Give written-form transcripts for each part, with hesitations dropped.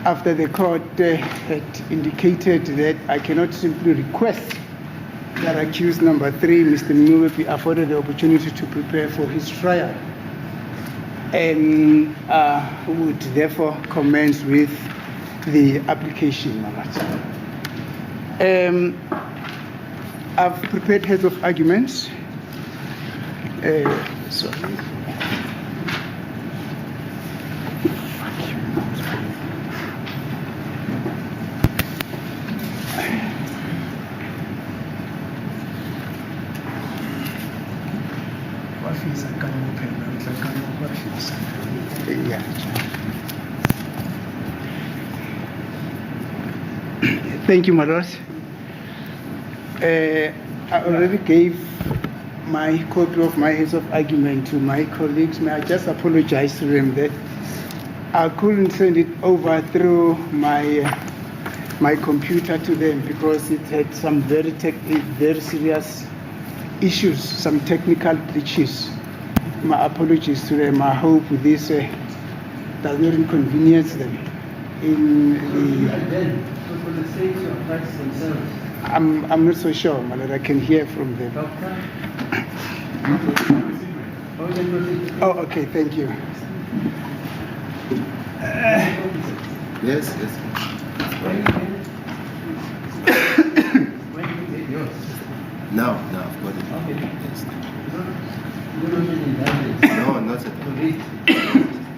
after the court had indicated that I cannot simply request that accused number 3, Mr. Meyiwa, be afforded the opportunity to prepare for his trial, and would therefore commence with the application. I've prepared heads of arguments. Sorry. Yeah. Thank you, my lord. I already gave my copy of my heads of argument to my colleagues. May I just apologize to them that I couldn't send it over through my computer to them because it had some very serious issues, some technical glitches. My apologies to them. I hope this does not inconvenience them. I'm not so sure, my lord. I can hear from them. Oh, okay. Thank you. Yes. No, I've got it. No, not at all.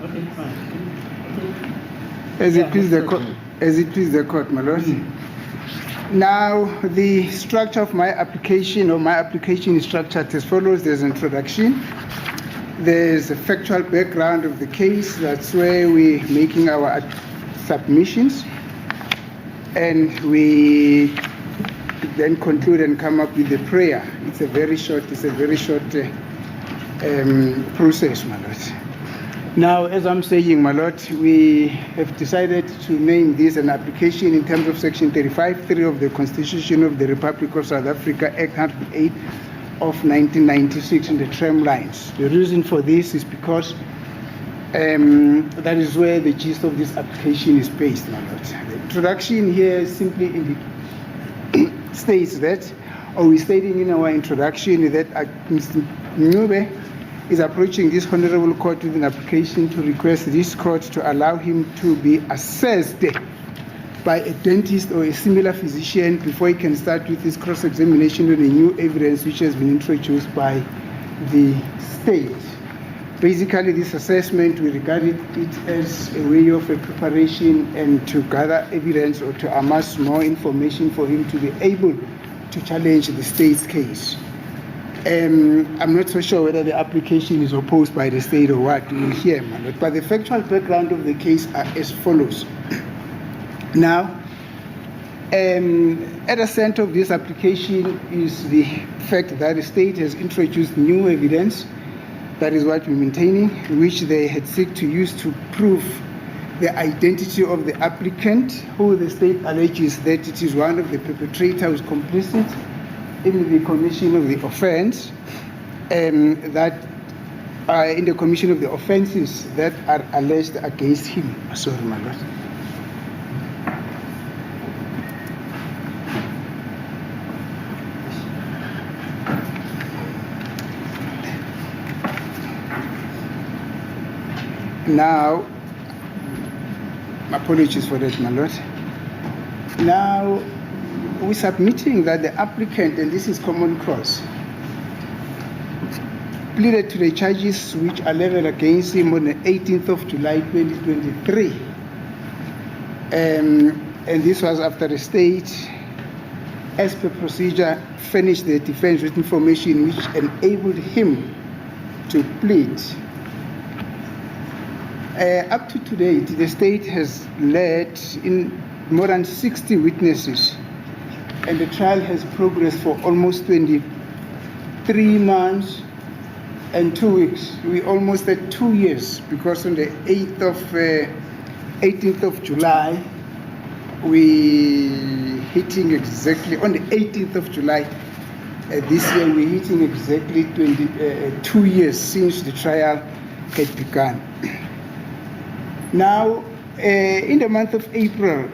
Okay, fine. As it please the court, my lord. Now, the structure of my application, is structured as follows. There's an introduction. There's a factual background of the case. That's where we're making our submissions. And we then conclude and come up with a prayer. It's a very short process, my lord. Now, as I'm saying, my lord, we have decided to name this an application in terms of Section 35(3) of the Constitution of the Republic of South Africa, Act 108 of 1996 in the term lines. The reason for this is because that is where the gist of this application is based, my lord. The introduction here simply states that, or we're stating in our introduction that Mr. Meyiwa is approaching this honorable court with an application to request this court to allow him to be assessed by a dentist or a similar physician before he can start with his cross-examination on the new evidence which has been introduced by the state. Basically, this assessment, we regard it as a way of a preparation and to gather evidence or to amass more information for him to be able to challenge the state's case. I'm not so sure whether the application is opposed by the state or what. We will hear, but the factual background of the case are as follows. Now, at the center of this application is the fact that the state has introduced new evidence. That is what we're maintaining, which they had sought to use to prove the identity of the applicant, who the state alleges that it is one of the perpetrators who is complicit in the commission of the offense, that in the commission of the offenses that are alleged against him. Sorry, my lord. Now, apologies for that, my lord. Now, we're submitting that the applicant, and this is common cause, pleaded to the charges which are leveled against him on the 18th of July 2023. And this was after the state, as per procedure, furnished the defense with information which enabled him to plead. Up to today, the state has led in more than 60 witnesses, and the trial has progressed for almost 23 months and 2 weeks. We almost at 2 years, because on the 18th of July, we hitting exactly, on the 18th of July this year, we're hitting exactly 2 years since the trial had begun. Now, in the month of April,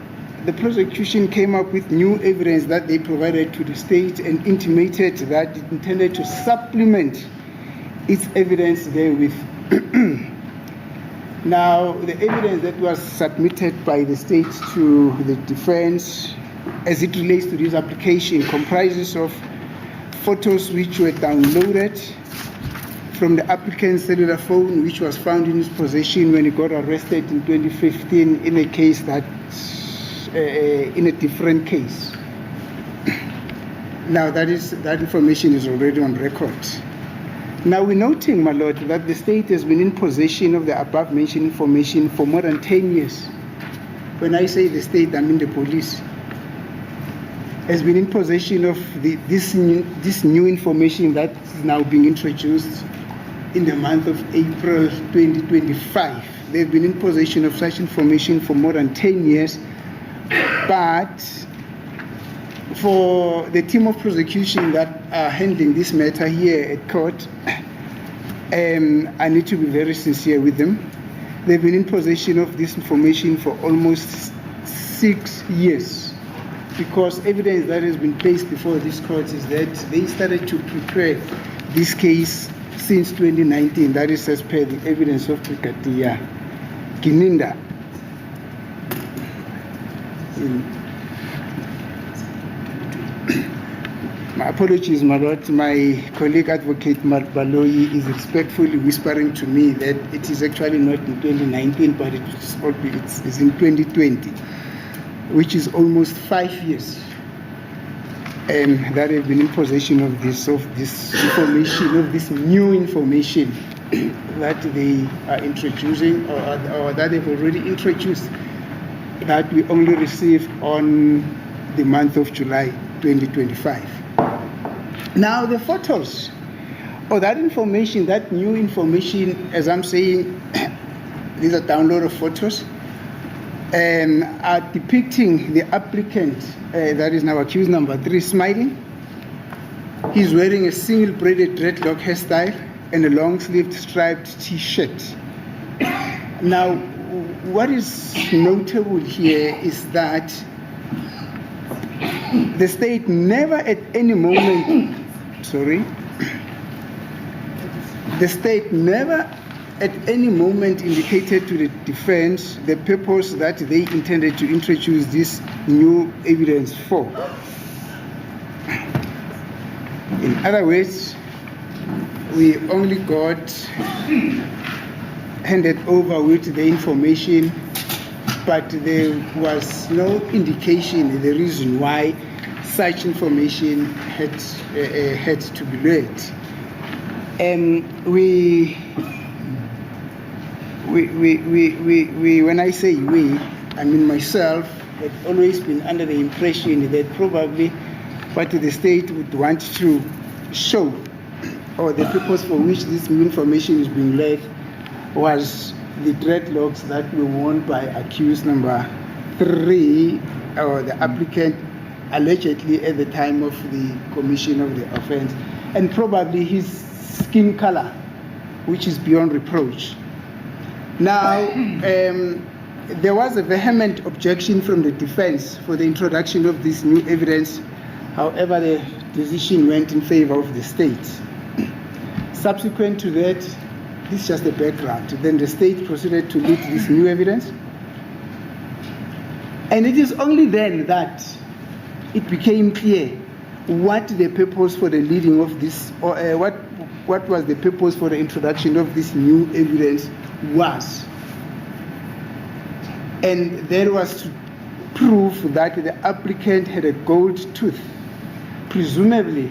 the prosecution came up with new evidence that they provided to the state and intimated that it intended to supplement its evidence therewith. Now, the evidence that was submitted by the state to the defense as it relates to this application comprises of photos which were downloaded from the applicant's cellular phone, which was found in his possession when he got arrested in 2015 in a case that, in a different case. Now, that information is already on record. Now, we're noting, my lord, that the state has been in possession of the above-mentioned information for more than 10 years. When I say the state, I mean the police. Has been in possession of this new information that is now being introduced in the month of April 2025. They've been in possession of such information for more than 10 years, but for the team of prosecution that are handling this matter here at court, I need to be very sincere with them. They've been in possession of this information for almost 6 years, because evidence that has been placed before this court is that they started to prepare this case since 2019. That is as per the evidence of Brigadier Gininda. My apologies, my lord. My colleague advocate Baloyi is respectfully whispering to me that it is actually not in 2019, but it's in 2020, which is almost 5 years. That have been in possession of this information, of this new information that they are introducing, or that they've already introduced, that we only received on the month of July 2025. Now, the photos, or that information, that new information, as I'm saying, these are download of photos, are depicting the applicant, that is now accused number 3, smiling. He's wearing a single braided dreadlock hairstyle and a long-sleeved striped t-shirt. Now, what is notable here is that the state never at any moment, the state never at any moment indicated to the defense the purpose that they intended to introduce this new evidence for. In other words, we only got handed over with the information, but there was no indication the reason why such information had to be read. And we, when I say we, I mean myself, had always been under the impression that probably what the state would want to show, or the purpose for which this new information is being read, was the dreadlocks that were worn by accused number 3, or the applicant, allegedly at the time of the commission of the offense, and probably his skin color, which is beyond reproach. Now, there was a vehement objection from the defense for the introduction of this new evidence. However, the decision went in favor of the state. Subsequent to that, this is just the background. Then the state proceeded to lead this new evidence. And it is only then that it became clear what the purpose for the leading of this, or what was the purpose for the introduction of this new evidence was. And that was to prove that the applicant had a gold tooth, presumably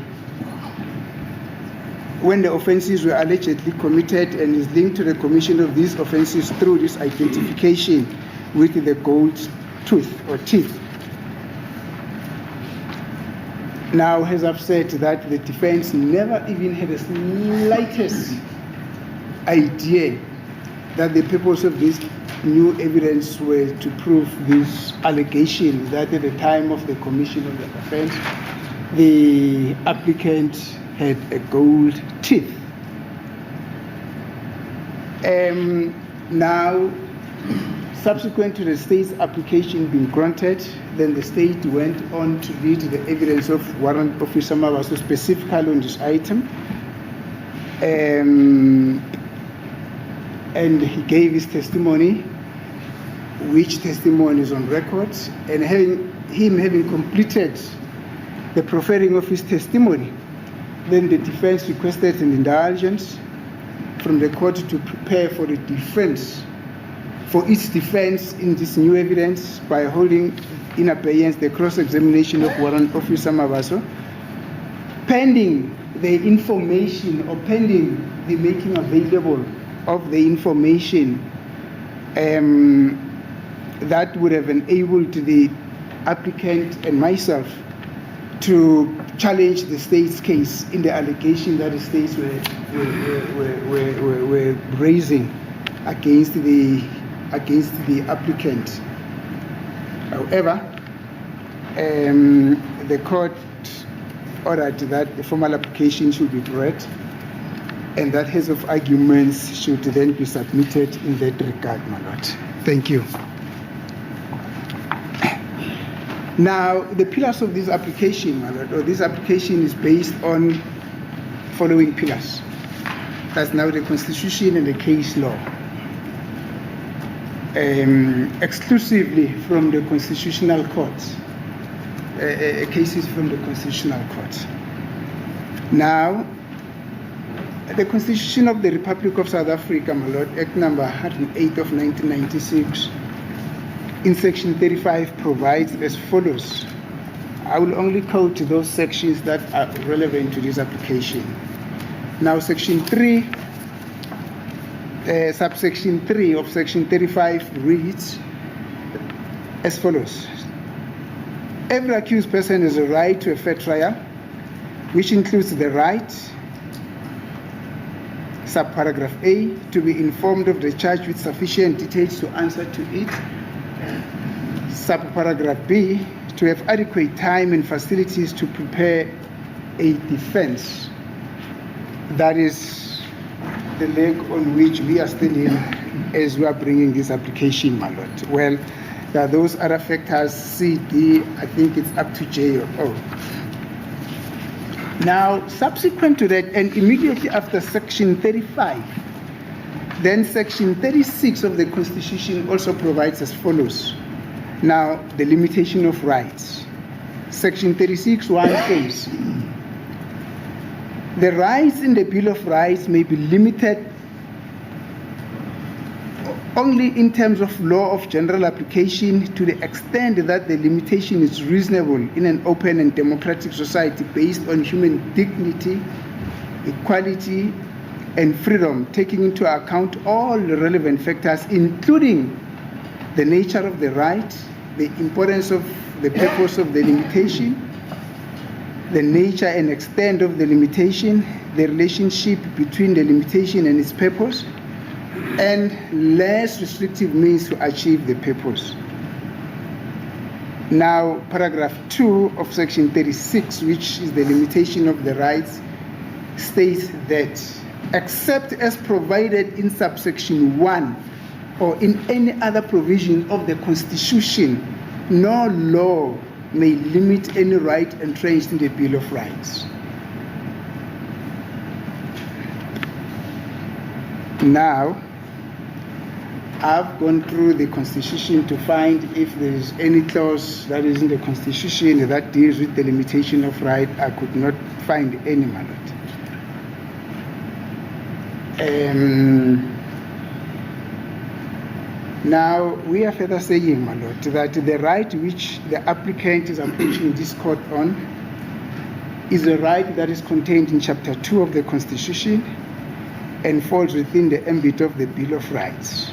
when the offenses were allegedly committed, and is linked to the commission of these offenses through this identification with the gold tooth or teeth. Now, as I've said, that the defense never even had the slightest idea that the purpose of this new evidence were to prove this allegation that at the time of the commission of the offense, the applicant had a gold teeth. Now, Subsequent to the state's application being granted, then the state went on to read the evidence of Warrant Officer Mabaso specifically on this item. And he gave his testimony, which testimony is on record, and having completed the proffering of his testimony, then the defense requested an indulgence from the court to prepare for the defense, for its defense in this new evidence by holding in abeyance the cross-examination of Warrant Officer Mabaso, pending the information or pending the making available of the information that would have enabled the applicant and myself to challenge the state's case in the allegation that the states were raising against the applicant. However, the court ordered that the formal application should be read and that heads of arguments should then be submitted in that regard, my lord. Thank you. Now, the pillars of this application, my lord, or this application is based on following pillars. That's now the Constitution and the case law. Exclusively from the Constitutional Court, cases from the Constitutional Court. Now, the Constitution of the Republic of South Africa, my lord, Act number 108 of 1996, in section 35 provides as follows. I will only quote those sections that are relevant to this application. Now, section 3, subsection 3 of section 35 reads as follows. Every accused person has a right to a fair trial, which includes the right, subparagraph A, to be informed of the charge with sufficient details to answer to it. Subparagraph B, to have adequate time and facilities to prepare a defense. That is the leg on which we are standing as we are bringing this application, my lord. Well, there are those other factors, C, D, I think it's up to J or O. Now, subsequent to that, and immediately after section 35, then section 36 of the Constitution also provides as follows. Now, the limitation of rights. Section 36(1) says, the rights in the Bill of Rights may be limited only in terms of law of general application to the extent that the limitation is reasonable in an open and democratic society based on human dignity, equality, and freedom, taking into account all the relevant factors, including the nature of the right, the importance of the purpose of the limitation, the nature and extent of the limitation, the relationship between the limitation and its purpose, and less restrictive means to achieve the purpose. Now, paragraph 2 of section 36, which is the limitation of the rights, states that except as provided in subsection 1 or in any other provision of the Constitution, no law may limit any right entrenched in the Bill of Rights. Now, I've gone through the Constitution to find if there is any clause that is in the Constitution that deals with the limitation of right. I could not find any, my lord. Now, we are further saying, my lord, that the right which the applicant is approaching this court on is a right that is contained in Chapter 2 of the Constitution and falls within the ambit of the Bill of Rights.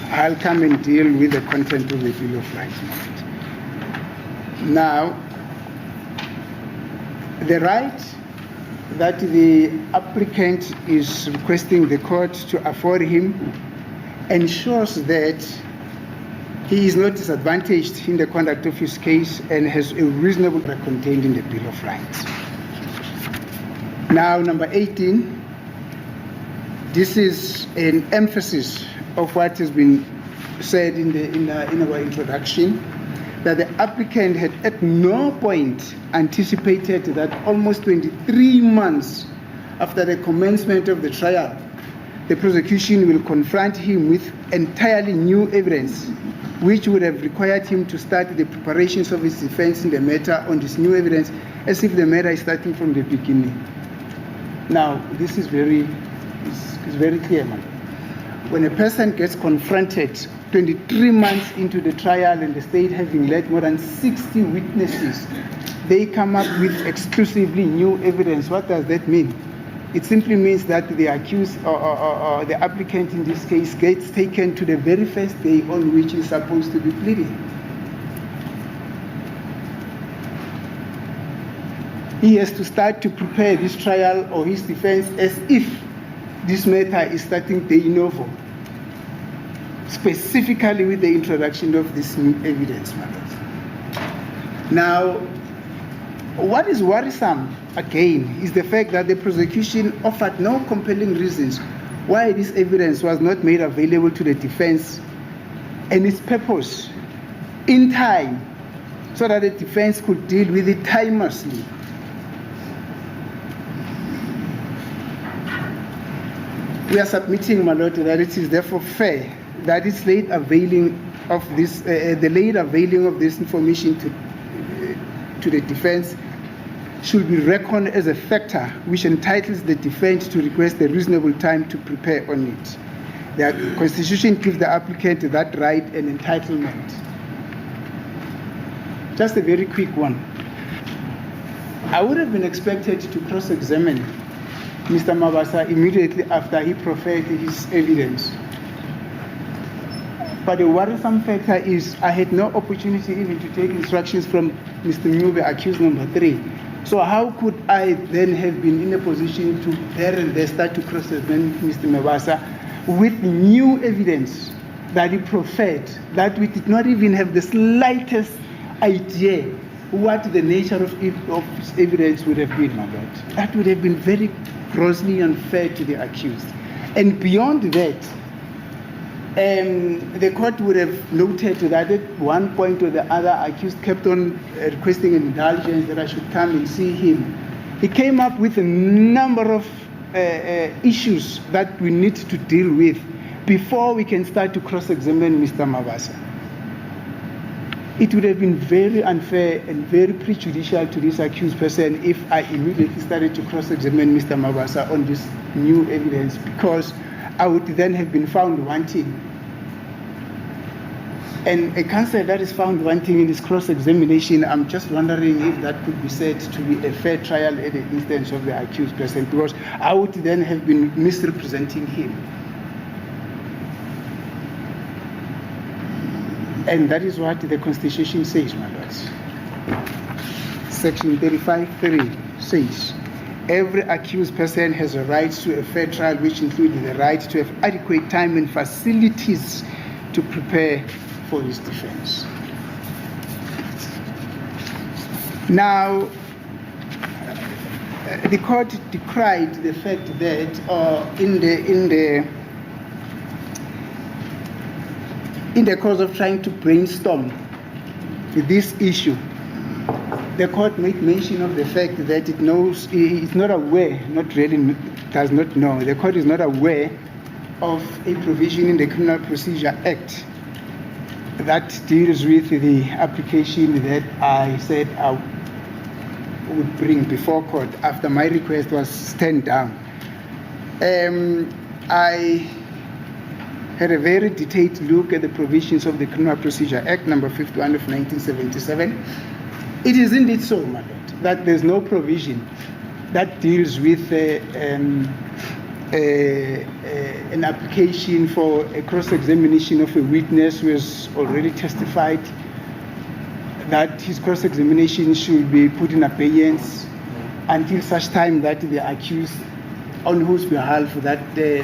I'll come and deal with the content of the Bill of Rights. Now, the right that the applicant is requesting the court to afford him ensures that he is not disadvantaged in the conduct of his case and has a reasonable right contained in the Bill of Rights. Now, number 18, this is an emphasis of what has been said in our introduction, that the applicant had at no point anticipated that almost 23 months after the commencement of the trial, the prosecution will confront him with entirely new evidence, which would have required him to start the preparations of his defense in the matter on this new evidence, as if the matter is starting from the beginning. Now, this is very clear, man. When a person gets confronted 23 months into the trial and the state having led more than 60 witnesses, they come up with exclusively new evidence. What does that mean? It simply means that the accused or the applicant in this case gets taken to the very first day on which he's supposed to be pleading. He has to start to prepare this trial or his defense as if this matter is starting de novo, specifically with the introduction of this new evidence matters. Now, what is worrisome, again, is the fact that the prosecution offered no compelling reasons why this evidence was not made available to the defense and its purpose in time, so that the defense could deal with it timelessly. We are submitting, my lord, that it is therefore fair that it's late availing of this, the late availing of this information to the defense should be reckoned as a factor which entitles the defense to request a reasonable time to prepare on it. The Constitution gives the applicant that right and entitlement. Just a very quick one. I would have been expected to cross-examine Mr. Mabasa immediately after he proffered his evidence. But the worrisome factor is I had no opportunity even to take instructions from Mr. Nyube, accused number 3. So how could I then have been in a position to there and there start to cross-examine Mr. Mabasa with new evidence that he proffered, that we did not even have the slightest idea what the nature of his evidence would have been, my lord? That would have been very grossly unfair to the accused. And beyond that, the court would have noted that at one point or the other, accused kept on requesting an indulgence that I should come and see him. He came up with a number of issues that we need to deal with before we can start to cross-examine Mr. Mabasa. It would have been very unfair and very prejudicial to this accused person if I immediately started to cross-examine Mr. Mabasa on this new evidence, because I would then have been found wanting. And a counsel that is found wanting in this cross-examination, I'm just wondering if that could be said to be a fair trial at the instance of the accused person, because I would then have been misrepresenting him. And that is what the Constitution says, my lords. Section 35(3) says, every accused person has a right to a fair trial, which includes the right to have adequate time and facilities to prepare for his defense. Now, the court decried the fact that in the course of trying to brainstorm this issue, the court made mention of the fact that it knows, it's not aware, not really, does not know, the court is not aware of a provision in the Criminal Procedure Act that deals with the application that I said I would bring before court after my request was turned down. I had a very detailed look at the provisions of the Criminal Procedure Act number 51 of 1977. It is indeed so, my lord, that there's no provision that deals with an application for a cross-examination of a witness who has already testified, that his cross-examination should be put in abeyance until such time that the accused, on whose behalf that the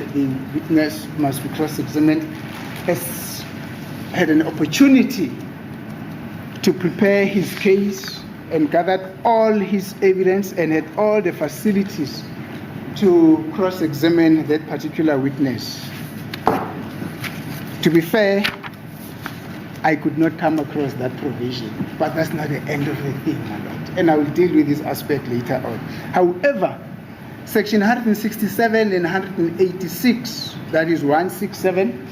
witness must be cross-examined, has had an opportunity to prepare his case and gathered all his evidence and had all the facilities to cross-examine that particular witness. To be fair, I could not come across that provision, but that's not the end of the thing, my lord. And I will deal with this aspect later on. However, Section 167 and 186, that is 167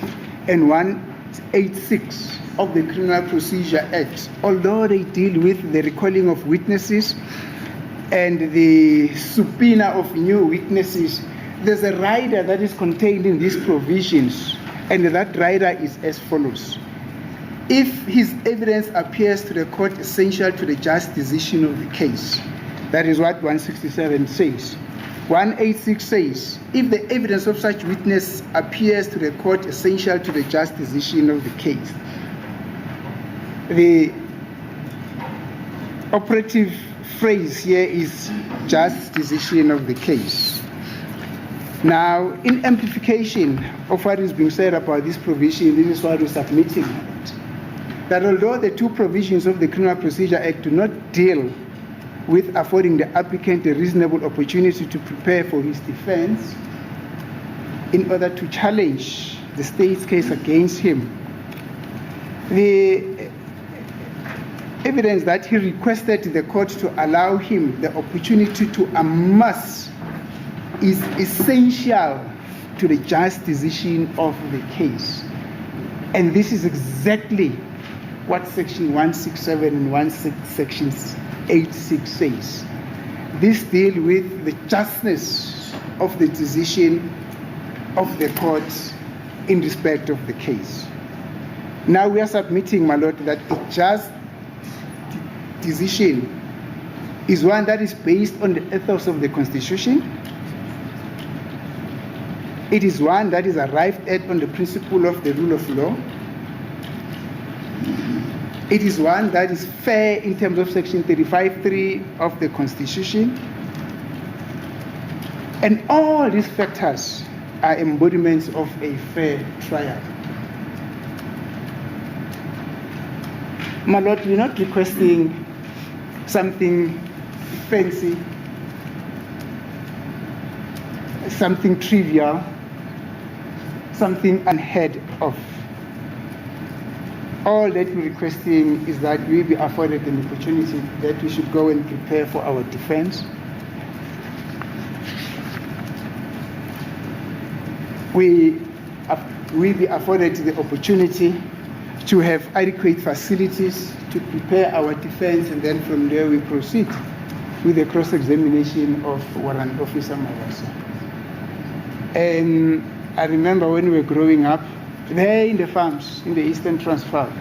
and 186 of the Criminal Procedure Act, although they deal with the recalling of witnesses and the subpoena of new witnesses, there's a rider that is contained in these provisions, and that rider is as follows. If his evidence appears to the court essential to the just decision of the case, that is what 167 says. 186 says, if the evidence of such witness appears to the court essential to the just decision of the case. The operative phrase here is just decision of the case. Now, in amplification of what is being said about this provision, this is what we're submitting. That although the two provisions of the Criminal Procedure Act do not deal with affording the applicant a reasonable opportunity to prepare for his defense in order to challenge the state's case against him, the evidence that he requested the court to allow him the opportunity to amass is essential to the just decision of the case. And this is exactly what Section 167 and Section 86 says. This deals with the justness of the decision of the court in respect of the case. Now we are submitting, my lord, that a just decision is one that is based on the ethos of the Constitution. It is one that is arrived at on the principle of the rule of law. It is one that is fair in terms of Section 35(3) of the Constitution. And all these factors are embodiments of a fair trial. My lord, we're not requesting something fancy, something trivial, something unheard of. All that we're requesting is that we be afforded an opportunity that we should go and prepare for our defense. We be afforded the opportunity to have adequate facilities to prepare our defense, and then from there we proceed with the cross-examination of Warrant Officer Mawasa. And I remember when we were growing up, there in the farms, in the Eastern Transvaal,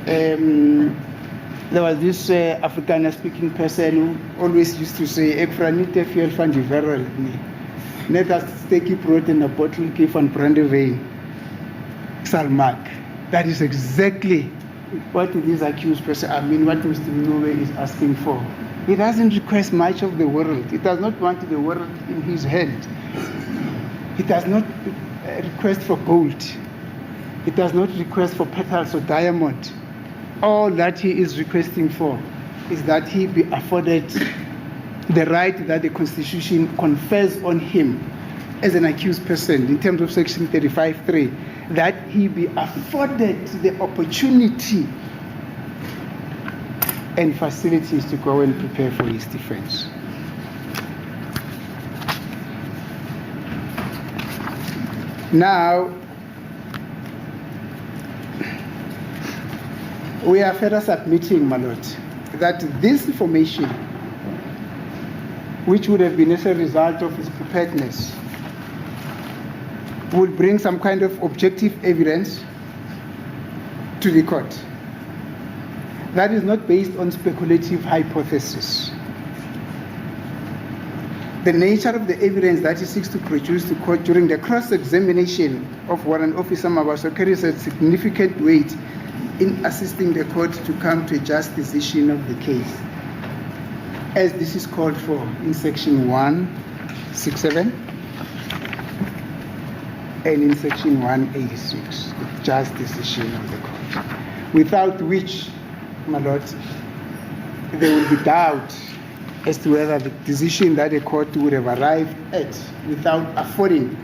there was this Afrikaner-speaking person who always used to say, "Ekfranite fiel van die wêreld nie. Net as steekie brood in a bottle give van brandewyn sal maak." That is exactly what this accused person, what Mr. Minowe is asking for. He doesn't request much of the world. He does not want the world in his hand. He does not request for gold. He does not request for petals or diamond. All that he is requesting for is that he be afforded the right that the Constitution confers on him as an accused person in terms of Section 35(3), that he be afforded the opportunity and facilities to go and prepare for his defense. Now, we are further submitting, my lord, that this information, which would have been as a result of his preparedness, would bring some kind of objective evidence to the court. That is not based on speculative hypothesis. The nature of the evidence that he seeks to produce to court during the cross-examination of Warrant Officer Mabaso carries a significant weight in assisting the court to come to a just decision of the case, as this is called for in Section 167 and in Section 186, the just decision of the court, without which, my lord, there will be doubt as to whether the decision that the court would have arrived at without affording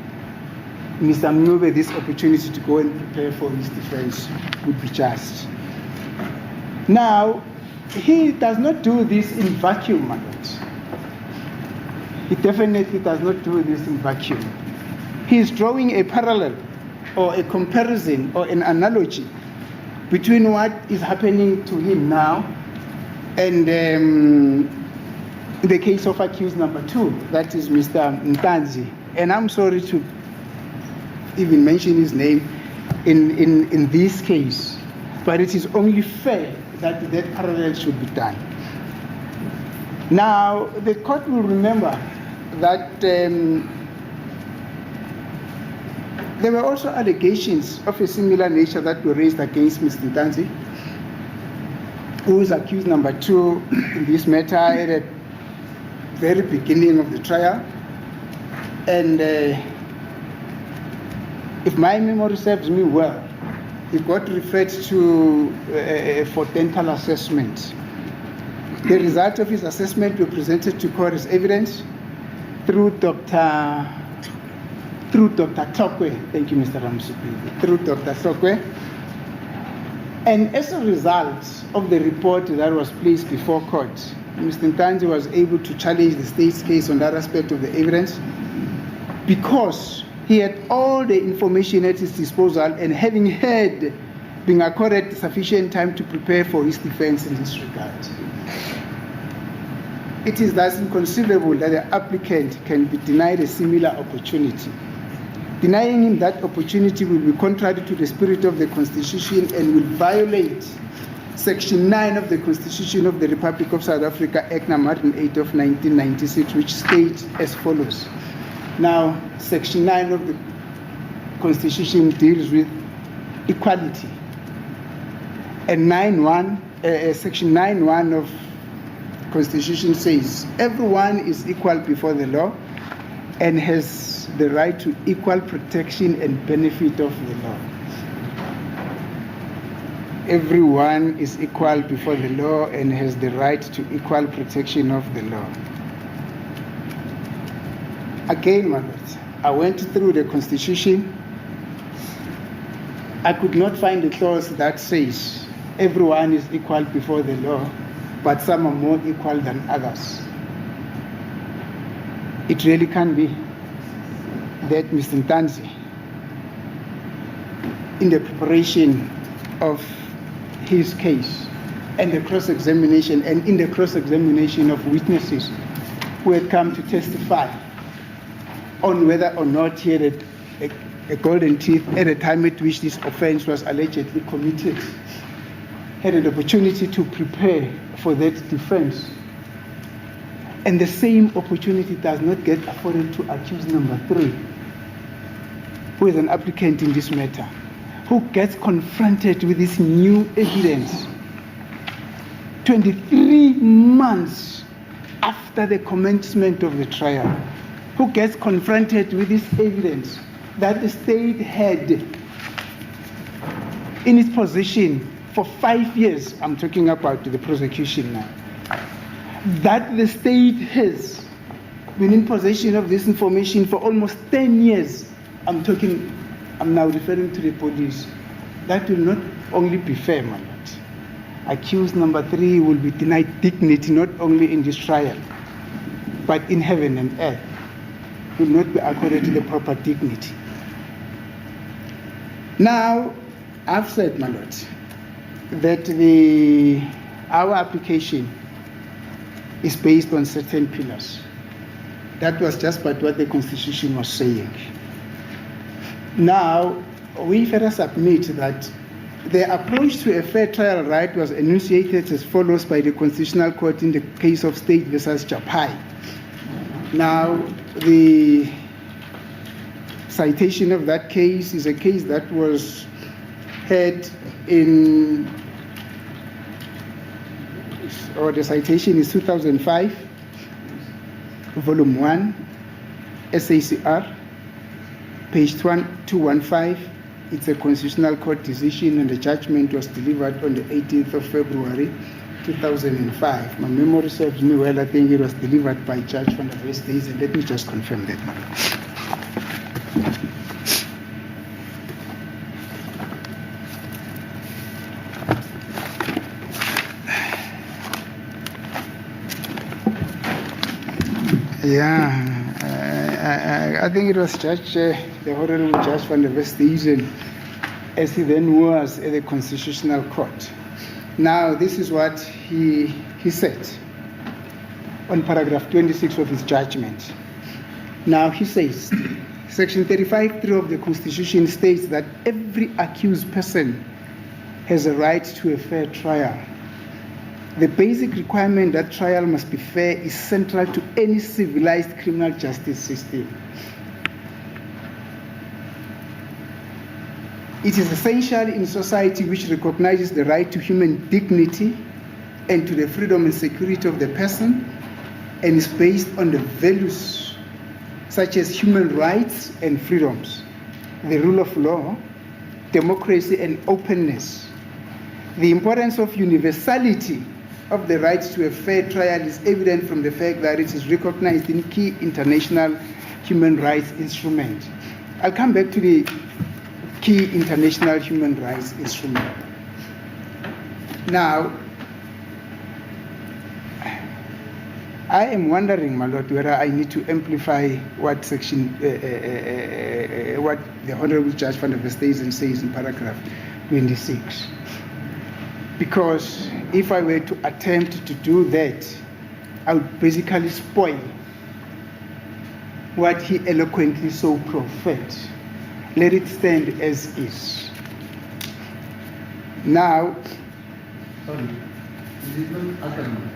Mr. Mnube this opportunity to go and prepare for his defense would be just. Now, he does not do this in vacuum, my lord. He definitely does not do this in vacuum. He is drawing a parallel or a comparison or an analogy between what is happening to him now and the case of accused number 2, that is Mr. Ntanzi. And I'm sorry to even mention his name in this case, but it is only fair that that parallel should be done. Now, the court will remember that there were also allegations of a similar nature that were raised against Mr. Ntanzi, who is accused number 2 in this matter at the very beginning of the trial. And if my memory serves me well, he got referred to for dental assessment. The result of his assessment were presented to court as evidence through Dr. Tokwe. Thank you, Mr. Ramsupi. Through Dr. Tokwe. And as a result of the report that was placed before court, Mr. Ntanzi was able to challenge the state's case on that aspect of the evidence because he had all the information at his disposal and having had been accorded sufficient time to prepare for his defense in this regard. It is thus inconceivable that the applicant can be denied a similar opportunity. Denying him that opportunity will be contrary to the spirit of the Constitution and will violate Section 9 of the Constitution of the Republic of South Africa, Act No. 108 of 1996, which states as follows. Now, Section 9 of the Constitution deals with equality. And Section 9.1 of the Constitution says, everyone is equal before the law and has the right to equal protection and benefit of the law. Everyone is equal before the law and has the right to equal protection of the law. Again, my lord, I went through the Constitution. I could not find a clause that says everyone is equal before the law, but some are more equal than others. It really can be that Mr. Ntanzi, in the preparation of his case and the cross-examination and in the cross-examination of witnesses who had come to testify on whether or not he had a golden teeth at the time at which this offense was allegedly committed, had an opportunity to prepare for that defense. And the same opportunity does not get afforded to accused number 3, who is an applicant in this matter, who gets confronted with this new evidence 23 months after the commencement of the trial, who gets confronted with this evidence that the state had in its possession for 5 years. I'm talking about the prosecution now. That the state has been in possession of this information for almost 10 years. I'm now referring to the police. That will not only be fair, my lord. Accused number 3 will be denied dignity not only in this trial, but in heaven and earth. Will not be accorded to the proper dignity. Now, I've said, my lord, that our application is based on certain pillars. That was just but what the Constitution was saying. Now, we further submit that the approach to a fair trial right was enunciated as follows by the Constitutional Court in the case of State versus Japai. Now, the citation of that case is a case that was heard in, or the citation is 2005, volume 1, SACR, page 215. It's a Constitutional Court decision and the judgment was delivered on the 18th of February 2005. My memory serves me well. I think it was delivered by Judge van der Westhuizen. Let me just confirm that, madam. Yeah, I think it was the Honorable Judge van der Westhuizen, as he then was at the Constitutional Court. Now, this is what he said on paragraph 26 of his judgment. Now, he says, Section 35(3) of the Constitution states that every accused person has a right to a fair trial. The basic requirement that trial must be fair is central to any civilized criminal justice system. It is essential in society which recognizes the right to human dignity and to the freedom and security of the person, and is based on the values such as human rights and freedoms, the rule of law, democracy, and openness. The importance of universality of the right to a fair trial is evident from the fact that it is recognized in key international human rights instruments. I'll come back to the key international human rights instrument. Now, I am wondering, my Lord, whether I need to amplify what what the Honorable Judge van der Westhuizen says in paragraph 26. Because if I were to attempt to do that, I would basically spoil what he eloquently so professed. Let it stand as is. Now, Sorry. Is it not Ackerman?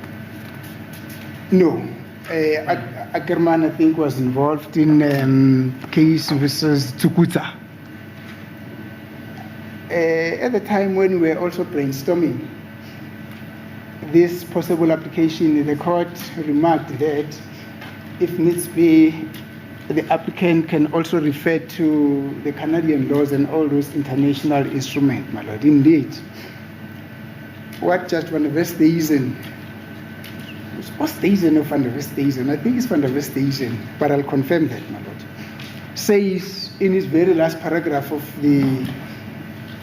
no. Ackerman, I think, was involved in case versus Tukuta. At the time when we were also brainstorming this possible application, the court remarked that if needs be, the applicant can also refer to the Canadian laws and all those international instruments, my Lord. Indeed, what Judge van der Westhuizen, Westhuizen or van der Westhuizen, I think it's van der Westhuizen, but I'll confirm that, my Lord, says in his very last paragraph of the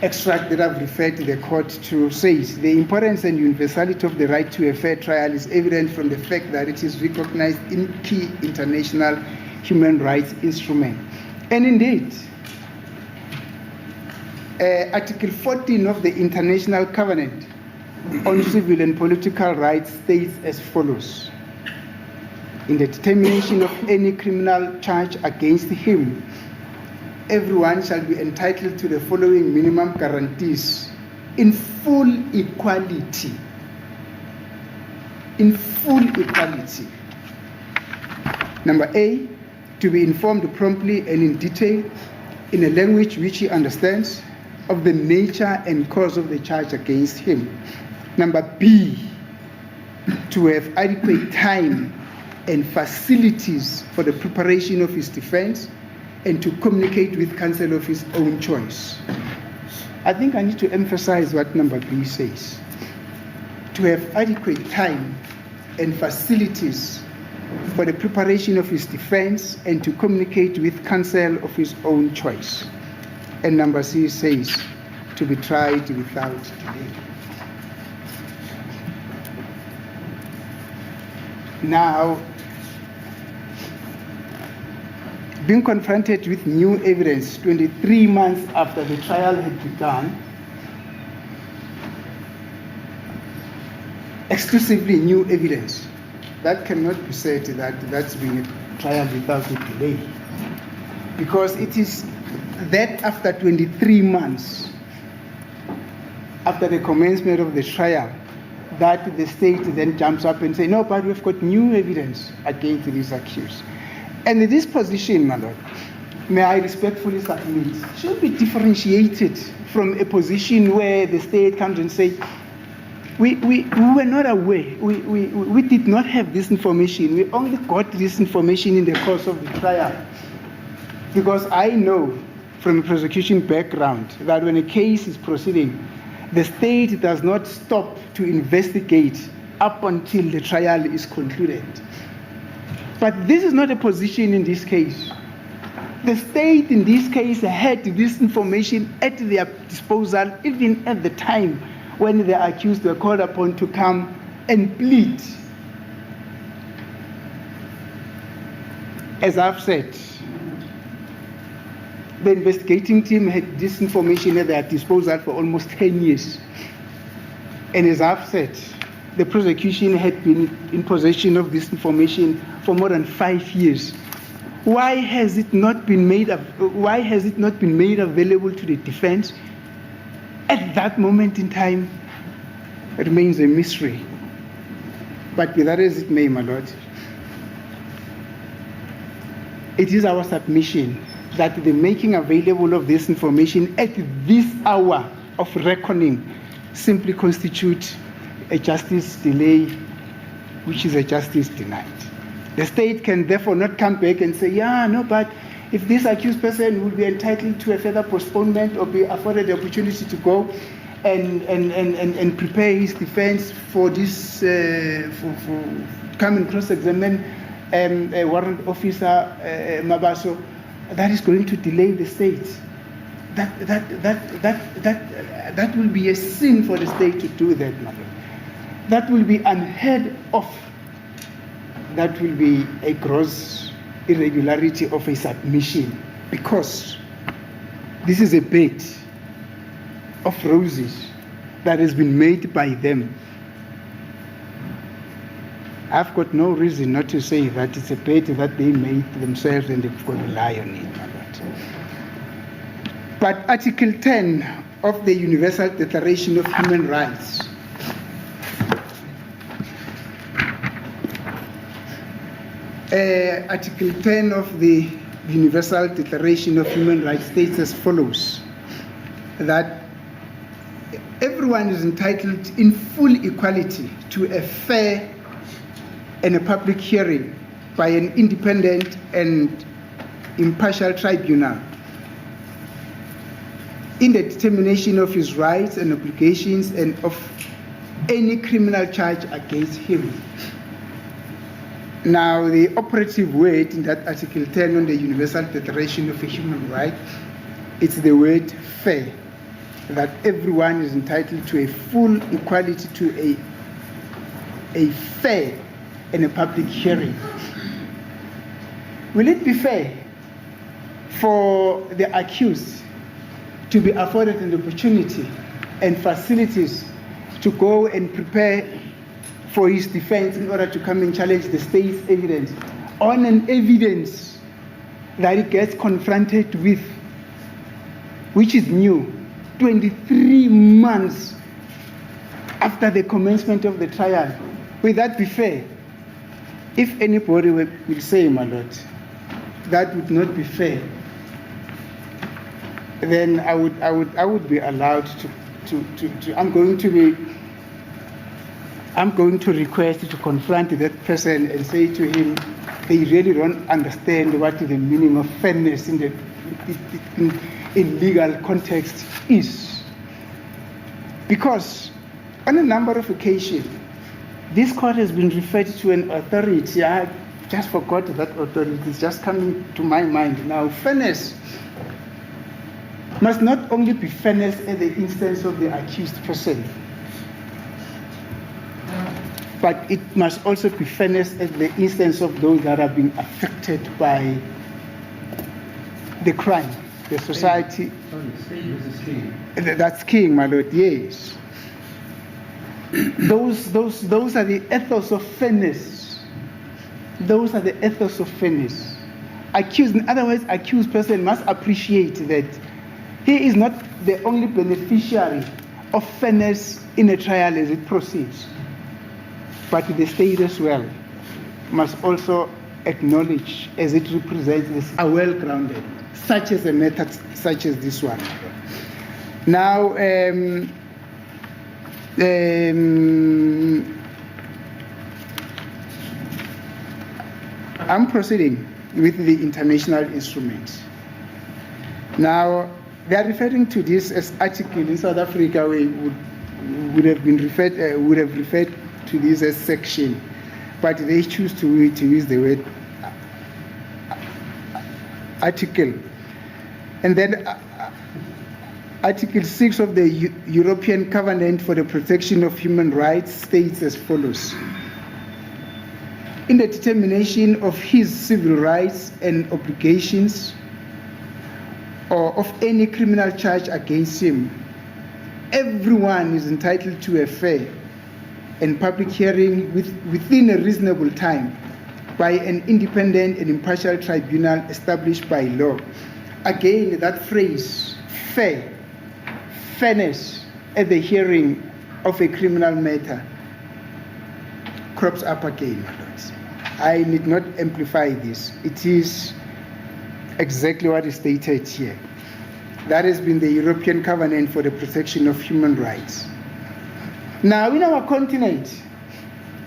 extract that I've referred to the court to, says the importance and universality of the right to a fair trial is evident from the fact that it is recognized in key international human rights instrument. And indeed, Article 14 of the International Covenant on Civil and Political Rights states as follows: in the determination of any criminal charge against him, everyone shall be entitled to the following minimum guarantees in full equality. In full equality. Number A, to be informed promptly and in detail in a language which he understands of the nature and cause of the charge against him. Number B, to have adequate time and facilities for the preparation of his defense and to communicate with counsel of his own choice. I think I need to emphasize what number B says. To have adequate time and facilities for the preparation of his defense and to communicate with counsel of his own choice. And number C says, to be tried without delay. Now, being confronted with new evidence 23 months after the trial had begun, exclusively new evidence, that cannot be said that that's been a trial without a delay. Because it is that after 23 months, after the commencement of the trial, that the state then jumps up and says, no, but we've got new evidence against these accused. And this position, my Lord, may I respectfully submit, should be differentiated from a position where the state comes and says, we were not aware, we did not have this information, we only got this information in the course of the trial. Because I know from a prosecution background that when a case is proceeding, the state does not stop to investigate up until the trial is concluded. But this is not a position in this case. The state in this case had this information at their disposal even at the time when the accused were called upon to come and plead. As I've said, the investigating team had this information at their disposal for almost 10 years. And as I've said, the prosecution had been in possession of this information for more than 5 years. Why has it not been made available to the defense at that moment in time? It remains a mystery. But be that as it may, my Lord, it is our submission that the making available of this information at this hour of reckoning simply constitutes a justice delay, which is a justice denied. The state can therefore not come back and say, yeah, no, but if this accused person will be entitled to a further postponement or be afforded the opportunity to go and prepare his defense for this, for come and cross-examine a warrant officer, Mabaso, that is going to delay the state. That will be a sin for the state to do that, my Lord. That will be unheard of. That will be a gross irregularity of a submission, because this is a bed of roses that has been made by them. I've got no reason not to say that it's a bed that they made themselves and they've got to rely on it, my Lord. But Article 10 of the Universal Declaration of Human Rights Article 10 of the Universal Declaration of Human Rights states as follows, that everyone is entitled in full equality to a fair and a public hearing by an independent and impartial tribunal in the determination of his rights and obligations and of any criminal charge against him. Now, the operative word in that Article 10 on the Universal Declaration of Human Rights, it's the word fair, that everyone is entitled to a full equality to a fair and a public hearing. Will it be fair for the accused to be afforded an opportunity and facilities to go and prepare for his defense in order to come and challenge the state's evidence on an evidence that he gets confronted with, which is new, 23 months after the commencement of the trial? Will that be fair? If anybody will say, my Lord, that would not be fair, then I would be allowed to I'm going to request to confront that person and say to him, they really don't understand what the meaning of fairness in legal context is. Because on a number of occasions, this court has been referred to an authority. I just forgot that authority. It's just coming to my mind now. Fairness must not only be fairness at the instance of the accused person, but it must also be fairness at the instance of those that are being affected by the crime, the society. State versus king. That's king, my Lord, yes. Those are the ethos of fairness. Those are the ethos of fairness. Accused, in other words, accused person must appreciate that he is not the only beneficiary of fairness in a trial as it proceeds, but the state as well must also acknowledge, as it represents this, are well grounded, such as a method such as this one. Now, I'm proceeding with the international instruments. Now, They are referring to this as article. In South Africa, we would have referred to this as section, but they choose to use the word article. And then Article 6 of the European Covenant for the Protection of Human Rights states as follows: in the determination of his civil rights and obligations, or of any criminal charge against him, everyone is entitled to a fair and public hearing within a reasonable time by an independent and impartial tribunal established by law. Again, that phrase, fairness at the hearing of a criminal matter, crops up again, my lords. I need not amplify this. It is exactly what is stated here. That has been the European Covenant for the Protection of Human Rights. Now, in our continent,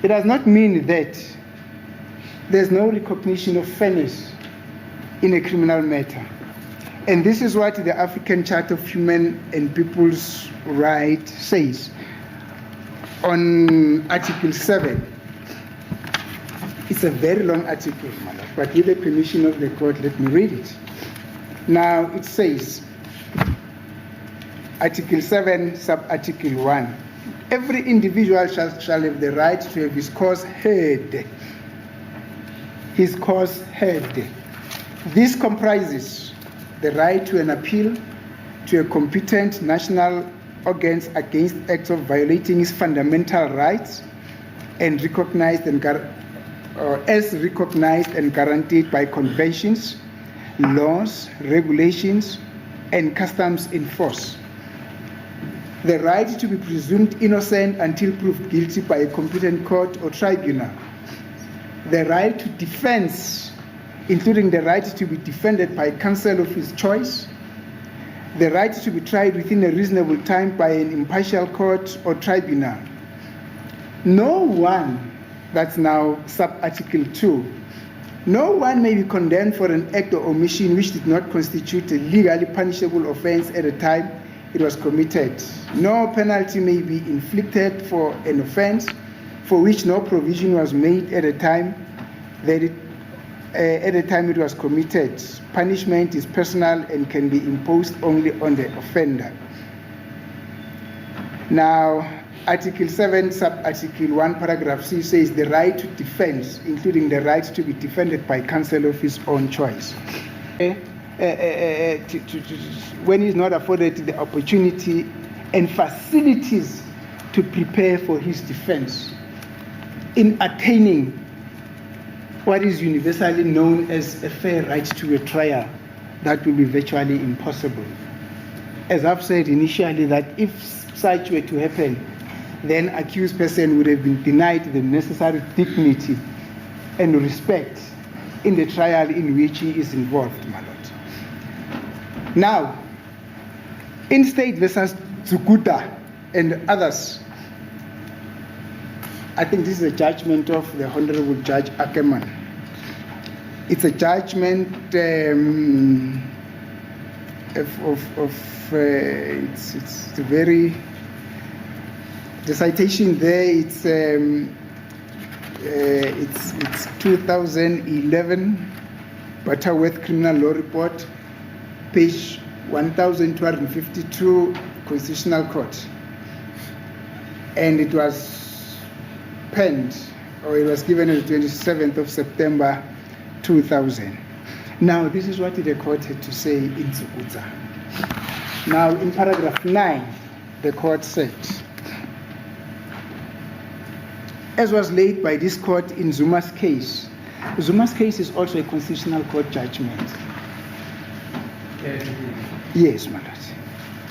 it does not mean that there's no recognition of fairness in a criminal matter. And this is what the African Charter of Human and People's Rights says on Article 7. It's a very long article, but with the permission of the court, let me read it. Now, it says, Article 7, sub-article 1, every individual shall have the right to have his cause heard. His cause heard. This comprises the right to an appeal to a competent national organs against acts of violating his fundamental rights and recognized and as recognized and guaranteed by conventions, laws, regulations, and customs in force. The right to be presumed innocent until proved guilty by a competent court or tribunal. The right to defense, including the right to be defended by counsel of his choice. The right to be tried within a reasonable time by an impartial court or tribunal. No one, that's now sub-article 2, no one may be condemned for an act or omission which did not constitute a legally punishable offense at the time it was committed. No penalty may be inflicted for an offense for which no provision was made at the time that it was committed. Punishment is personal and can be imposed only on the offender. Now, Article 7, sub-article 1, paragraph C says the right to defense, including the right to be defended by counsel of his own choice. When he's not afforded the opportunity and facilities to prepare for his defense in attaining what is universally known as a fair right to a trial, that will be virtually impossible. As I've said initially, that if such were to happen, then accused person would have been denied the necessary dignity and respect in the trial in which he is involved, my lord. Now, in State versus Zukuta and others, I think this is a judgment of the Honorable Judge Ackerman. It's a judgment it's very, the citation there, it's 2011 Butterworth Criminal Law Report, page 1252, Constitutional Court. And it was penned, or it was given on the 27th of September 2000. Now, this is what the court had to say in Zukuta. Now, in paragraph 9, the court said, as was laid by this court in Zuma's case is also a constitutional court judgment. Yes, my lord.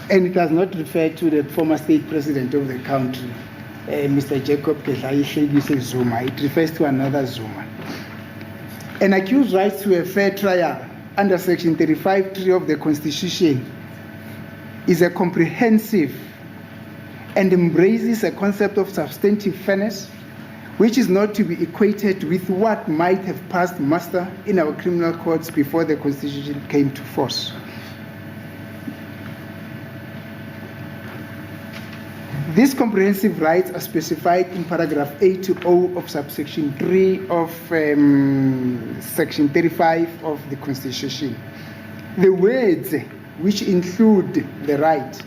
And it does not refer to the former state president of the country, Mr. Jacob Kehlai Zuma. It refers to another Zuma. An accused rights to a fair trial under Section 35(3) of the Constitution is a comprehensive and embraces a concept of substantive fairness, which is not to be equated with what might have passed muster in our criminal courts before the Constitution came to force. These comprehensive rights are specified in paragraph A to O of subsection 3 of section 35 of the Constitution. The words which include the right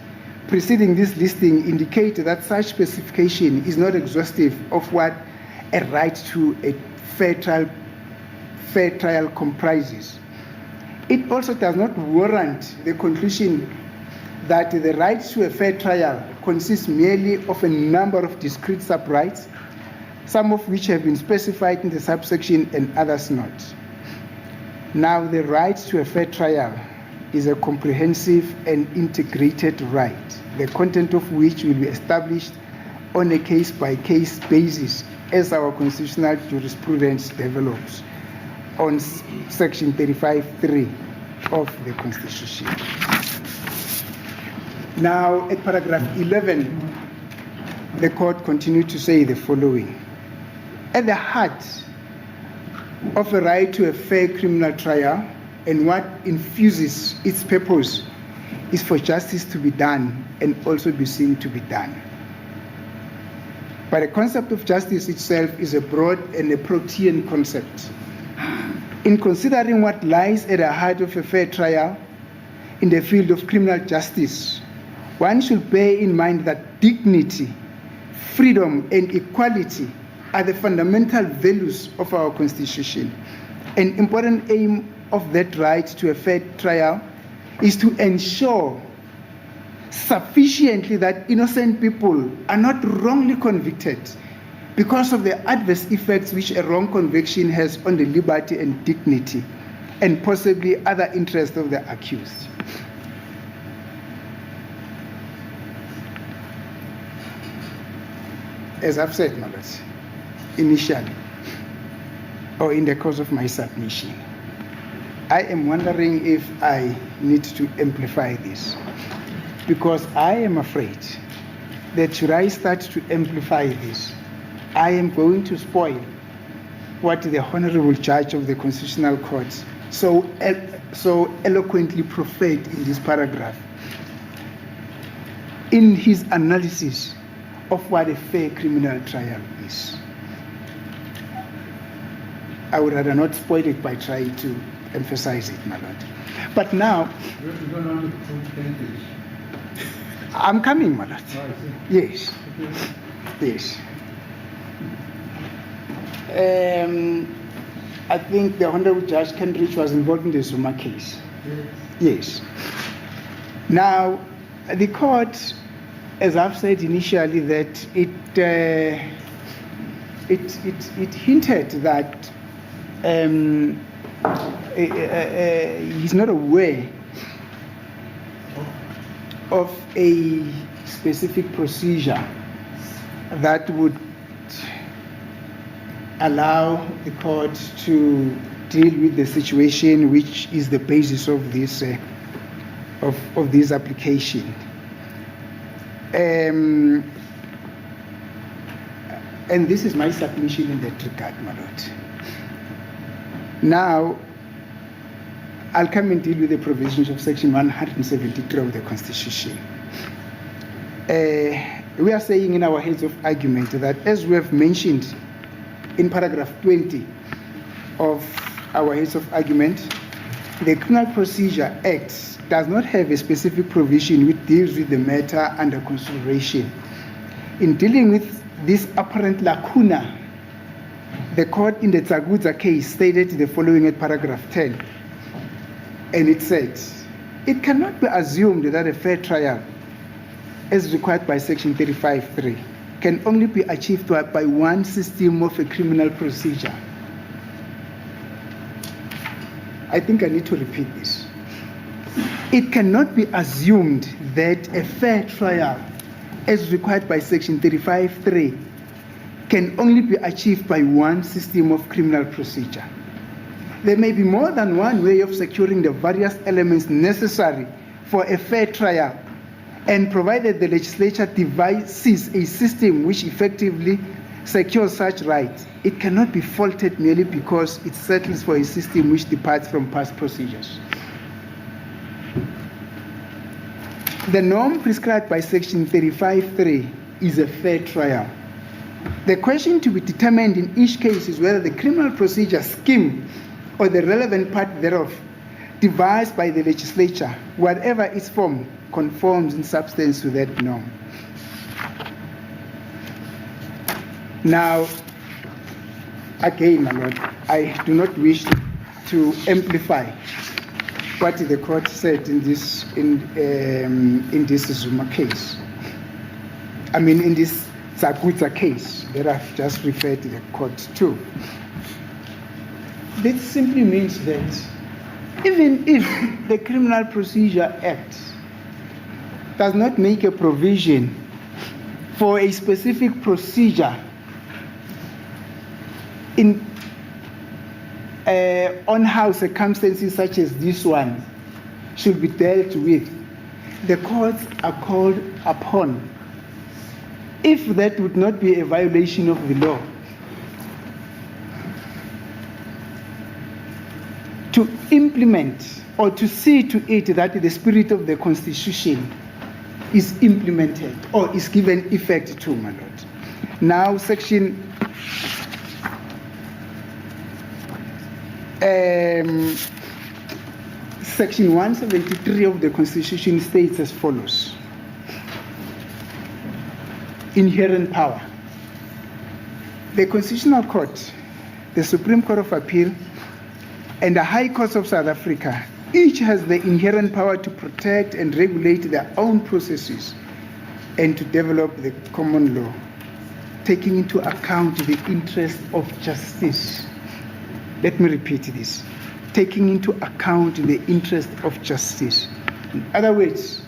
preceding this listing indicate that such specification is not exhaustive of what a right to a fair trial comprises. It also does not warrant the conclusion that the right to a fair trial consists merely of a number of discrete sub-rights, some of which have been specified in the subsection and others not. Now, the right to a fair trial is a comprehensive and integrated right, the content of which will be established on a case-by-case basis as our constitutional jurisprudence develops on section 35(3) of the Constitution. Now, at paragraph 11, the court continued to say the following. At the heart of a right to a fair criminal trial and what infuses its purpose is for justice to be done and also be seen to be done. But the concept of justice itself is a broad and a protean concept. In considering what lies at the heart of a fair trial in the field of criminal justice, one should bear in mind that dignity, freedom, and equality are the fundamental values of our Constitution. An important aim of that right to a fair trial is to ensure sufficiently that innocent people are not wrongly convicted because of the adverse effects which a wrong conviction has on the liberty and dignity and possibly other interests of the accused. As I've said, my lords, initially, or in the course of my submission, I am wondering if I need to amplify this, because I am afraid that should I start to amplify this, I am going to spoil what the Honorable Judge of the Constitutional Court so eloquently proffered in this paragraph in his analysis of what a fair criminal trial is. I would rather not spoil it by trying to emphasize it, my lord. But now, I'm coming, my lord. Yes. Yes. I think the Honorable Judge Kendrich was involved in the Zuma case. Yes. Now, the court, as I've said initially, that it hinted that he's not aware of a specific procedure that would allow the court to deal with the situation which is the basis of this of this application. And this is my submission in that regard, my lord. Now, I'll come and deal with the provisions of section 173 of the Constitution. We are saying in our heads of argument that, as we have mentioned in paragraph 20 of our heads of argument, the Criminal Procedure Act does not have a specific provision which deals with the matter under consideration. In dealing with this apparent lacuna, the court in the Tsagudza case stated the following at paragraph 10, and it said, it cannot be assumed that a fair trial, as required by section 35(3), can only be achieved by one system of a criminal procedure. I think I need to repeat this. It cannot be assumed that a fair trial, as required by section 35(3), can only be achieved by one system of criminal procedure. There may be more than one way of securing the various elements necessary for a fair trial, and provided the legislature devises a system which effectively secures such rights, it cannot be faulted merely because it settles for a system which departs from past procedures. The norm prescribed by section 35(3) is a fair trial. The question to be determined in each case is whether the criminal procedure scheme or the relevant part thereof, devised by the legislature, whatever its form, conforms in substance to that norm. Now, again, my lord, I do not wish to amplify what the court said in this Zuma case. I mean, in this Zaguza case that I've just referred to the court to. This simply means that even if the Criminal Procedure Act does not make a provision for a specific procedure on how circumstances such as this one should be dealt with, the courts are called upon, if that would not be a violation of the law, to implement or to see to it that the spirit of the Constitution is implemented or is given effect to, my lord. Now, section 173 of the Constitution states as follows. Inherent power. The Constitutional Court, the Supreme Court of Appeal, and the High Courts of South Africa each has the inherent power to protect and regulate their own processes and to develop the common law, taking into account the interest of justice. Let me repeat this. Taking into account the interest of justice. In other words,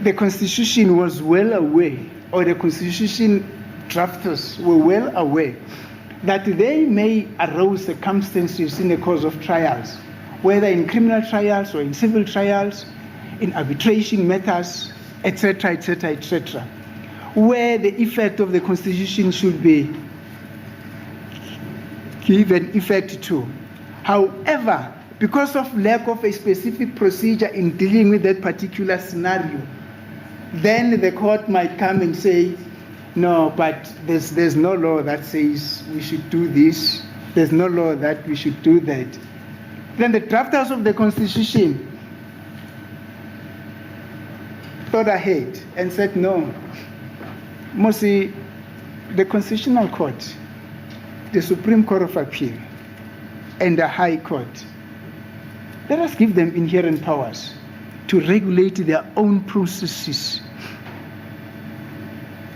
the Constitution was well aware, or the Constitution drafters were well aware, that there may arise circumstances in the course of trials, whether in criminal trials or in civil trials, in arbitration matters, etc., etc., etc., where the effect of the Constitution should be given effect to. However, because of lack of a specific procedure in dealing with that particular scenario, then the court might come and say, no, but there's no law that says we should do this. There's no law that we should do that. Then the drafters of the Constitution thought ahead and said, no, Mosi, the Constitutional Court, the Supreme Court of Appeal, and the High Court, let us give them inherent powers to regulate their own processes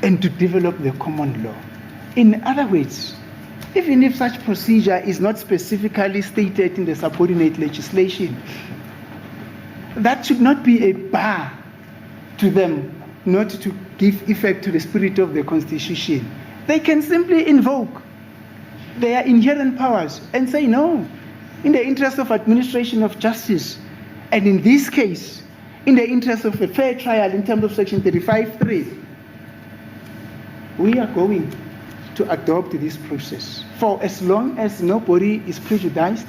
and to develop the common law. In other words, even if such procedure is not specifically stated in the subordinate legislation, that should not be a bar to them not to give effect to the spirit of the Constitution. They can simply invoke their inherent powers and say, no, in the interest of administration of justice, and in this case, in the interest of a fair trial in terms of section 35(3), we are going to adopt this process for as long as nobody is prejudiced,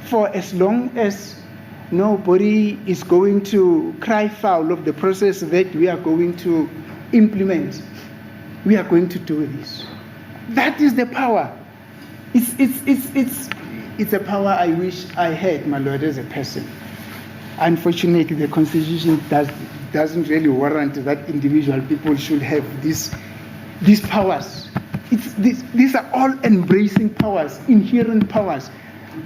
for as long as nobody is going to cry foul of the process that we are going to implement. We are going to do this. That is the power. It's a power I wish I had, my lord, as a person. Unfortunately, the Constitution doesn't really warrant that individual people should have these powers. These are all embracing powers, inherent powers.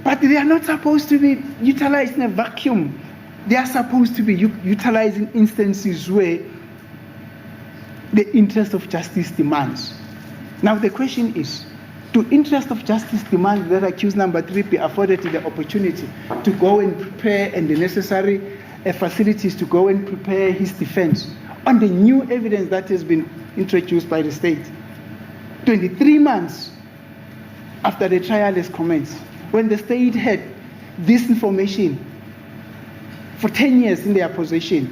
But they are not supposed to be utilized in a vacuum. They are supposed to be utilized in instances where the interest of justice demands. Now the question is, do interest of justice demand that accused number 3 be afforded the opportunity to go and prepare and the necessary facilities to go and prepare his defense on the new evidence that has been introduced by the state? 23 months after the trial has commenced, when the state had this information for 10 years in their possession,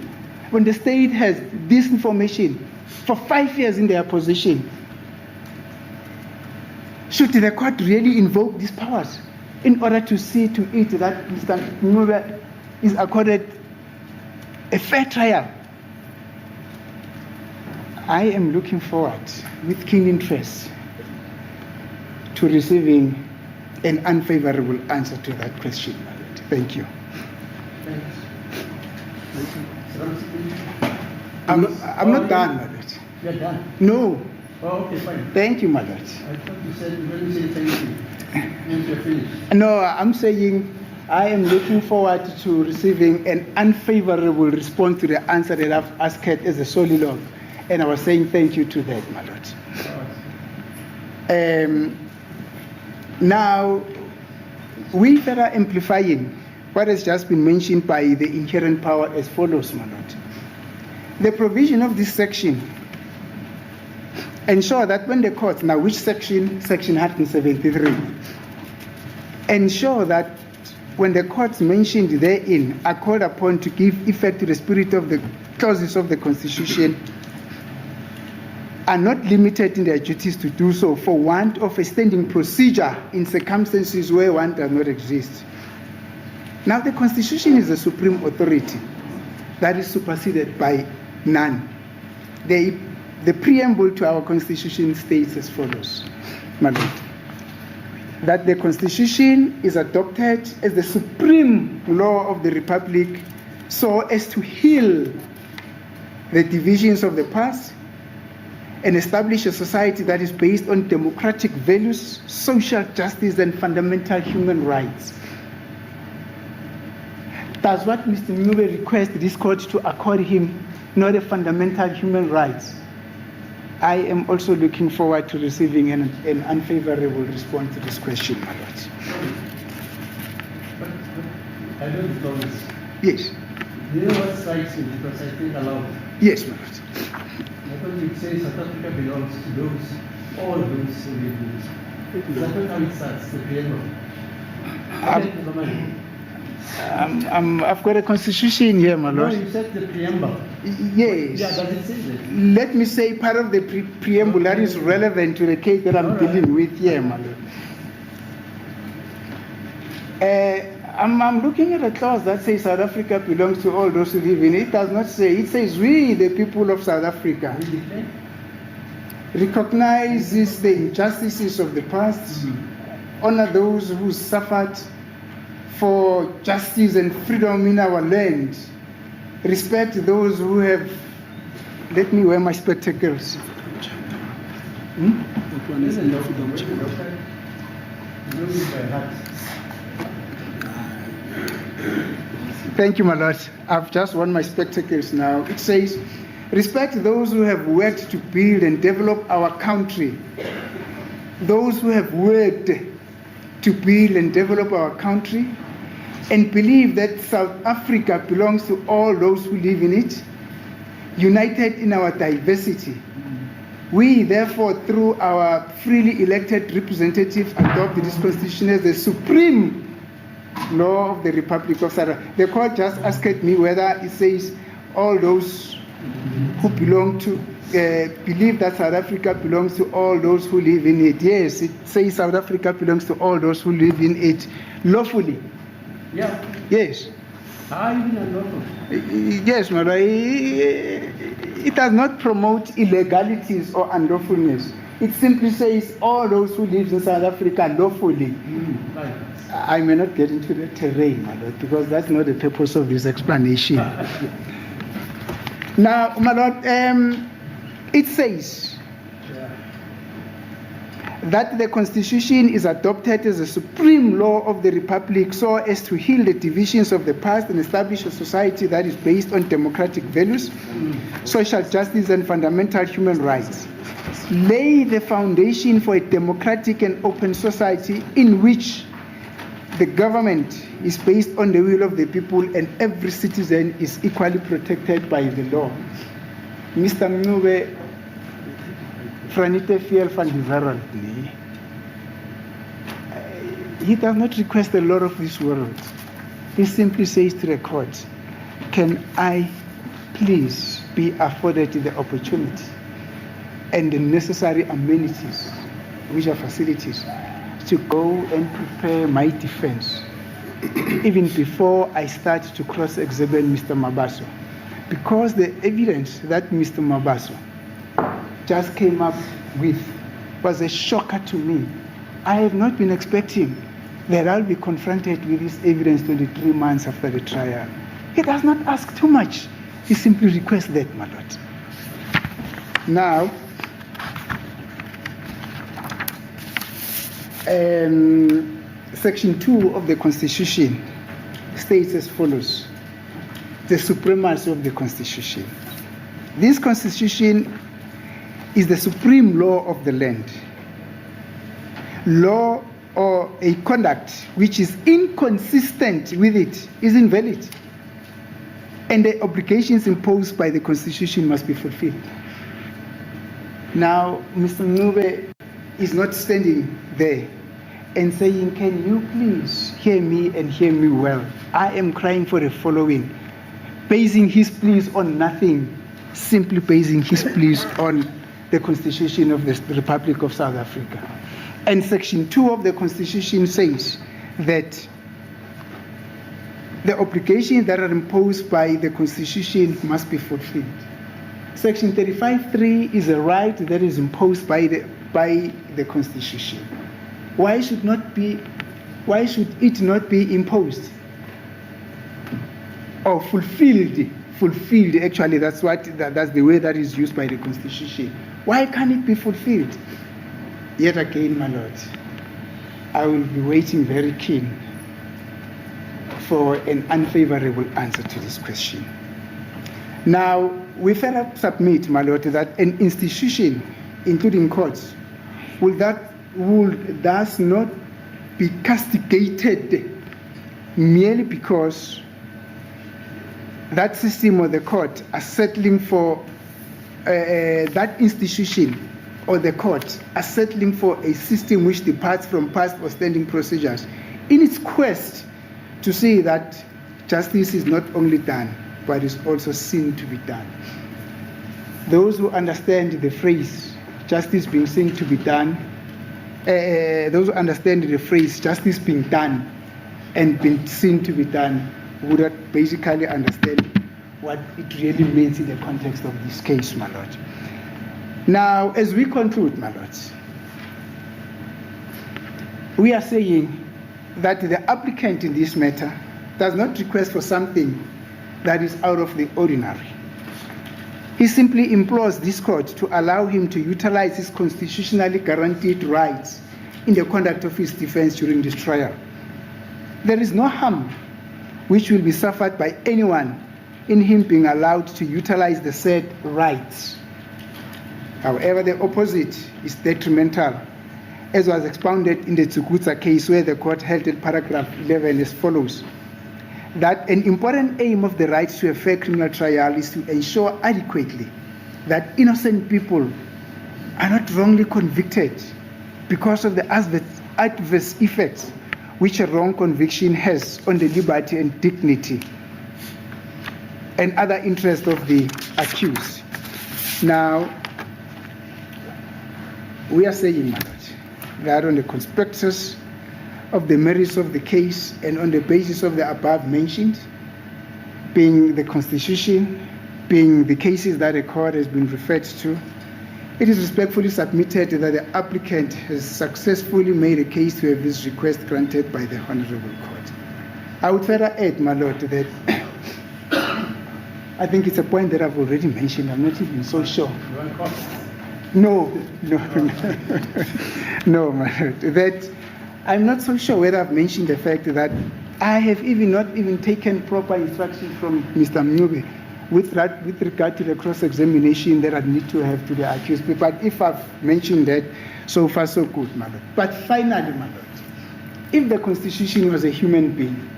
when the state has this information for 5 years in their possession, should the court really invoke these powers? in order to see to it that Mr. Ncube is accorded a fair trial. I am looking forward with keen interest to receiving an unfavorable answer to that question. Thank you. Thanks. I'm not done, my lord. You're done? No. Oh, okay, fine. Thank you, my lord. I thought you said, when you say thank you, means you're finished. No, I'm saying I am looking forward to receiving an unfavorable response to the answer that I've asked as a solilog. And I was saying thank you to that, my lord. Now, we further amplifying what has just been mentioned by the inherent power as follows, my lord. The provision of this section ensure that when the court, now which section? Section 173. Ensure that when the courts mentioned therein are called upon to give effect to the spirit of the clauses of the Constitution, are not limited in their duties to do so for want of a standing procedure in circumstances where one does not exist. Now, the Constitution is the supreme authority that is superseded by none. The preamble to our Constitution states as follows, my lord, that the Constitution is adopted as the supreme law of the Republic so as to heal the divisions of the past and establish a society that is based on democratic values, social justice, and fundamental human rights. That's what Mr. Ncube requests this court to accord him, not a fundamental human rights. I am also looking forward to receiving an unfavorable response to this question, my lord. I don't promise. Yes. You know what strikes me, because I think aloud. Yes, my lord. Because it says South Africa belongs to those, all those who live in it. Is that not how it starts, the preamble? I've got a constitution here, my lord. No, you said the preamble. Yes. Yeah, does it say that? Let me say part of the preamble that is relevant to the case that I'm dealing with here, my lord. I'm looking at a clause that says South Africa belongs to all those who live in it. It does not say, it says we, the people of South Africa, recognizes the injustices of the past, honor those who suffered for justice and freedom in our land, respect those who have, let me wear my spectacles. Thank you, my lord. I've just worn my spectacles now. It says, respect those who have worked to build and develop our country. Those who have worked to build and develop our country, and believe that South Africa belongs to all those who live in it, united in our diversity. We, therefore, through our freely elected representatives, adopt this Constitution as the supreme law of the Republic of South Africa. The court just asked me whether it says all those who belong to, believe that South Africa belongs to all those who live in it. Yes, it says South Africa belongs to all those who live in it lawfully. Yeah. Yes. Even unlawful. Yes, Mara. It does not promote illegalities or unlawfulness. It simply says all those who live in South Africa lawfully. Right. I may not get into the terrain, my lord, because that's not the purpose of this explanation. Now, my lord, it says that the Constitution is adopted as a supreme law of the Republic so as to heal the divisions of the past and establish a society that is based on democratic values, social justice, and fundamental human rights. Lay the foundation for a democratic and open society in which the government is based on the will of the people and every citizen is equally protected by the law. Mr. Ncube, Franite Fiel van die Wereld, he does not request the law of this world. He simply says to the court, can I please be afforded the opportunity and the necessary amenities, which are facilities, to go and prepare my defense, even before I start to cross-examine Mr. Mabaso, because the evidence that Mr. Mabaso just came up with was a shocker to me. I have not been expecting that I'll be confronted with this evidence 23 months after the trial. He does not ask too much. He simply requests that, my lord. Now, Section 2 of the Constitution states as follows: the supremacy of the Constitution. This Constitution is the supreme law of the land. Law or a conduct which is inconsistent with it is invalid, and the obligations imposed by the Constitution must be fulfilled. Now, Mr. Ncube is not standing there and saying, can you please hear me and hear me well? I am crying for the following, basing his pleas on nothing, simply basing his pleas on the Constitution of the Republic of South Africa. And Section 2 of the Constitution says that the obligations that are imposed by the Constitution must be fulfilled. Section 35(3) is a right that is imposed by the Constitution. Why should it not be imposed or fulfilled? Fulfilled, actually, that's the way that is used by the Constitution. Why can't it be fulfilled? Yet again, my lord, I will be waiting very keen for an unfavorable answer to this question. Now, we further submit, my lord, that an institution, including courts, will thus not be castigated merely because that system or the court are settling for that institution or the court are settling for a system which departs from past or standing procedures in its quest to say that justice is not only done, but is also seen to be done. Those who understand the phrase justice being seen to be done, those who understand the phrase justice being done and being seen to be done would basically understand what it really means in the context of this case, my lord. Now, as we conclude, my lords, we are saying that the applicant in this matter does not request for something that is out of the ordinary. He simply implores this court to allow him to utilize his constitutionally guaranteed rights in the conduct of his defense during this trial. There is no harm which will be suffered by anyone in him being allowed to utilize the said rights. However, the opposite is detrimental, as was expounded in the Tsukutsa case, where the court held in paragraph 11 as follows: that an important aim of the right to a fair criminal trial is to ensure adequately that innocent people are not wrongly convicted because of the adverse effects which a wrong conviction has on the liberty and dignity and other interests of the accused. Now, we are saying, my lord, that on the conspectus of the merits of the case and on the basis of the above mentioned, being the Constitution, being the cases that the court has been referred to, it is respectfully submitted that the applicant has successfully made a case to have this request granted by the Honorable Court. I would further add, my lord, that I think it's a point that I've already mentioned. I'm not even so sure. No, my lord. That I'm not so sure whether I've mentioned the fact that I have not even taken proper instruction from Mr. Ncube with regard to the cross-examination that I need to have to the accused. But if I've mentioned that, so far so good, my lord. But finally, my lord, if the Constitution was a human being,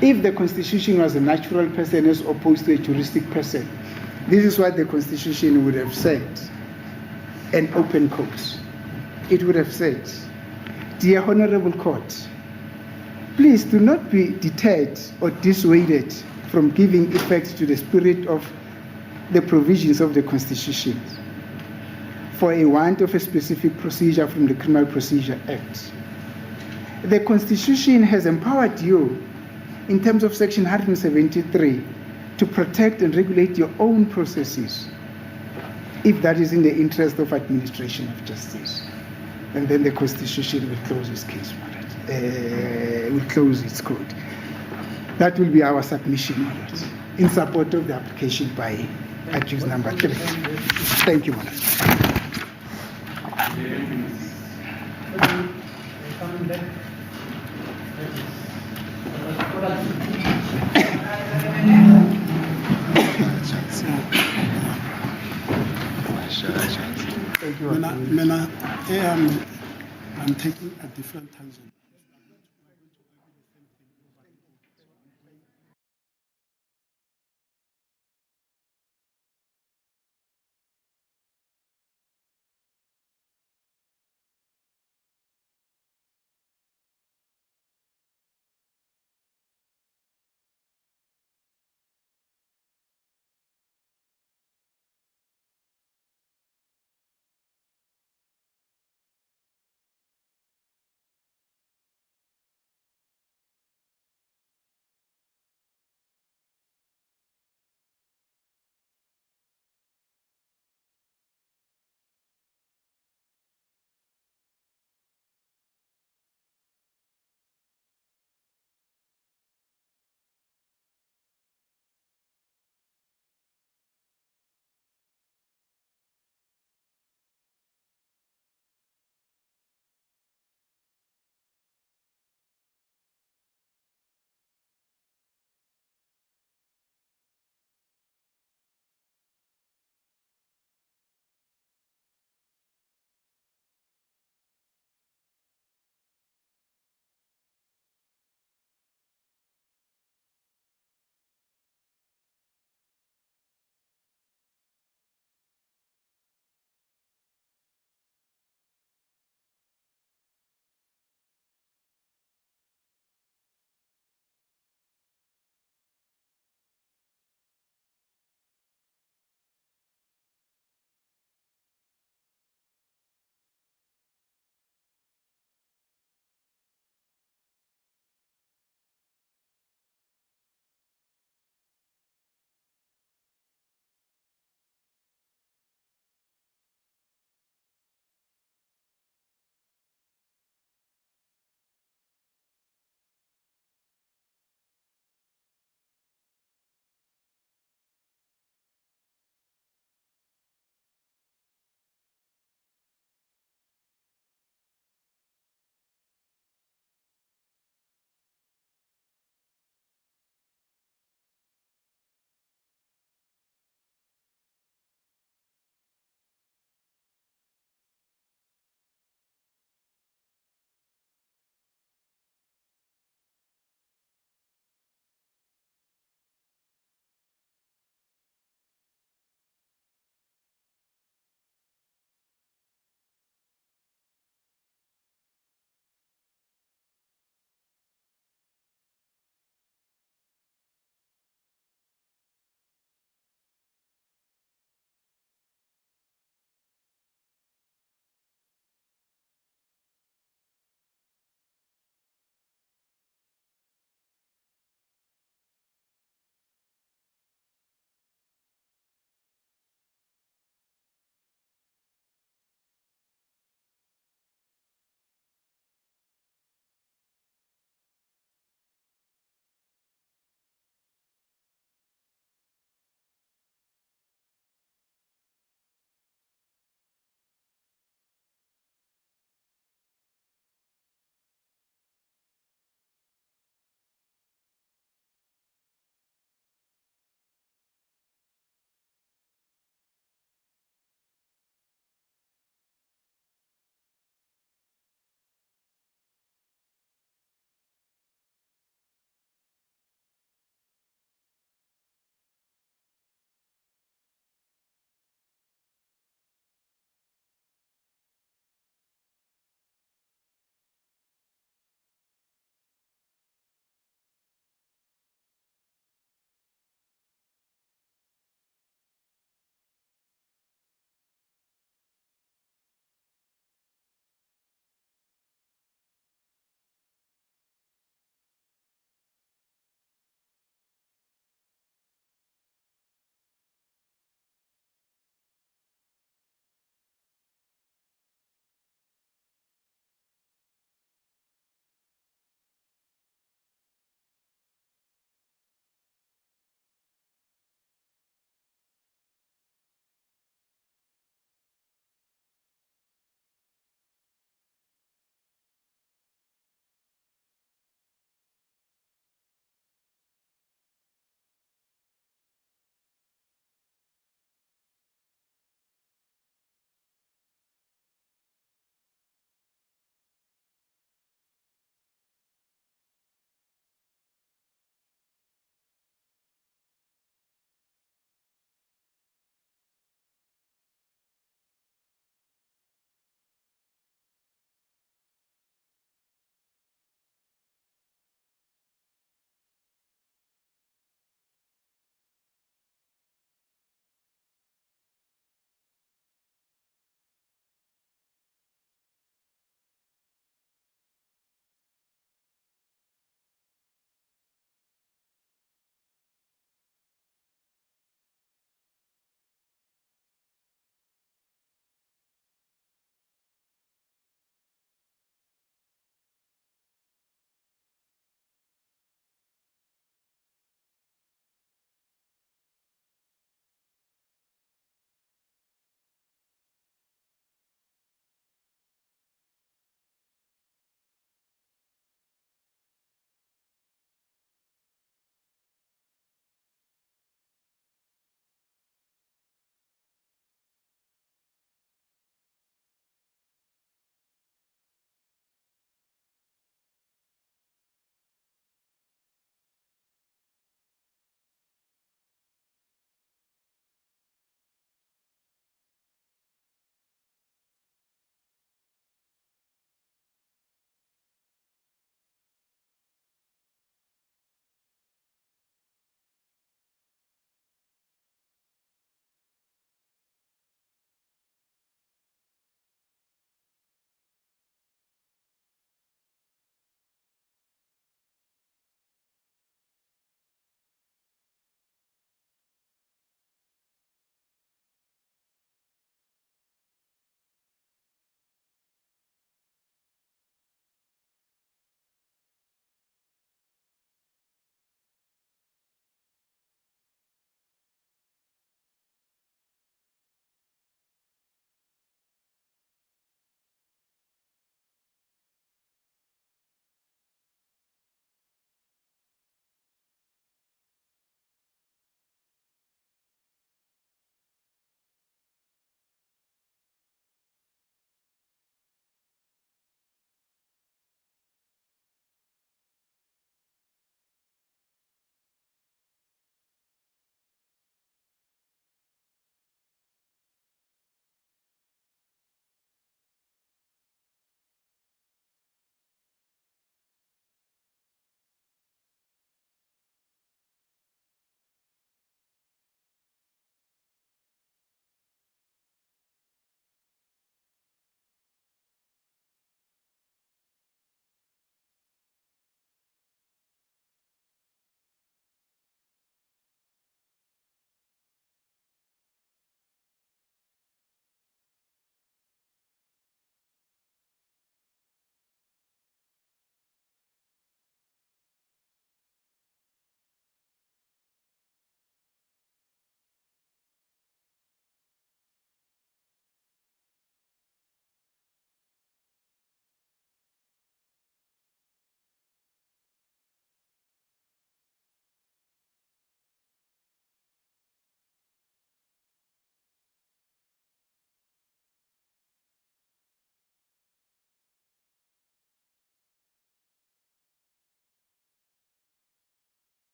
if the Constitution was a natural person as opposed to a juristic person, this is what the Constitution would have said, an open court. It would have said, dear Honorable Court, please do not be deterred or dissuaded from giving effect to the spirit of the provisions of the Constitution. for a want of a specific procedure from the Criminal Procedure Act. The Constitution has empowered you in terms of Section 173 to protect and regulate your own processes if that is in the interest of administration of justice. And then the Constitution will close its case, will close its code. That will be our submission, my lord, in support of the application by accused number 3. Thank you, my lord. Coming back. Thank you. Mena, I'm taking a different tangent.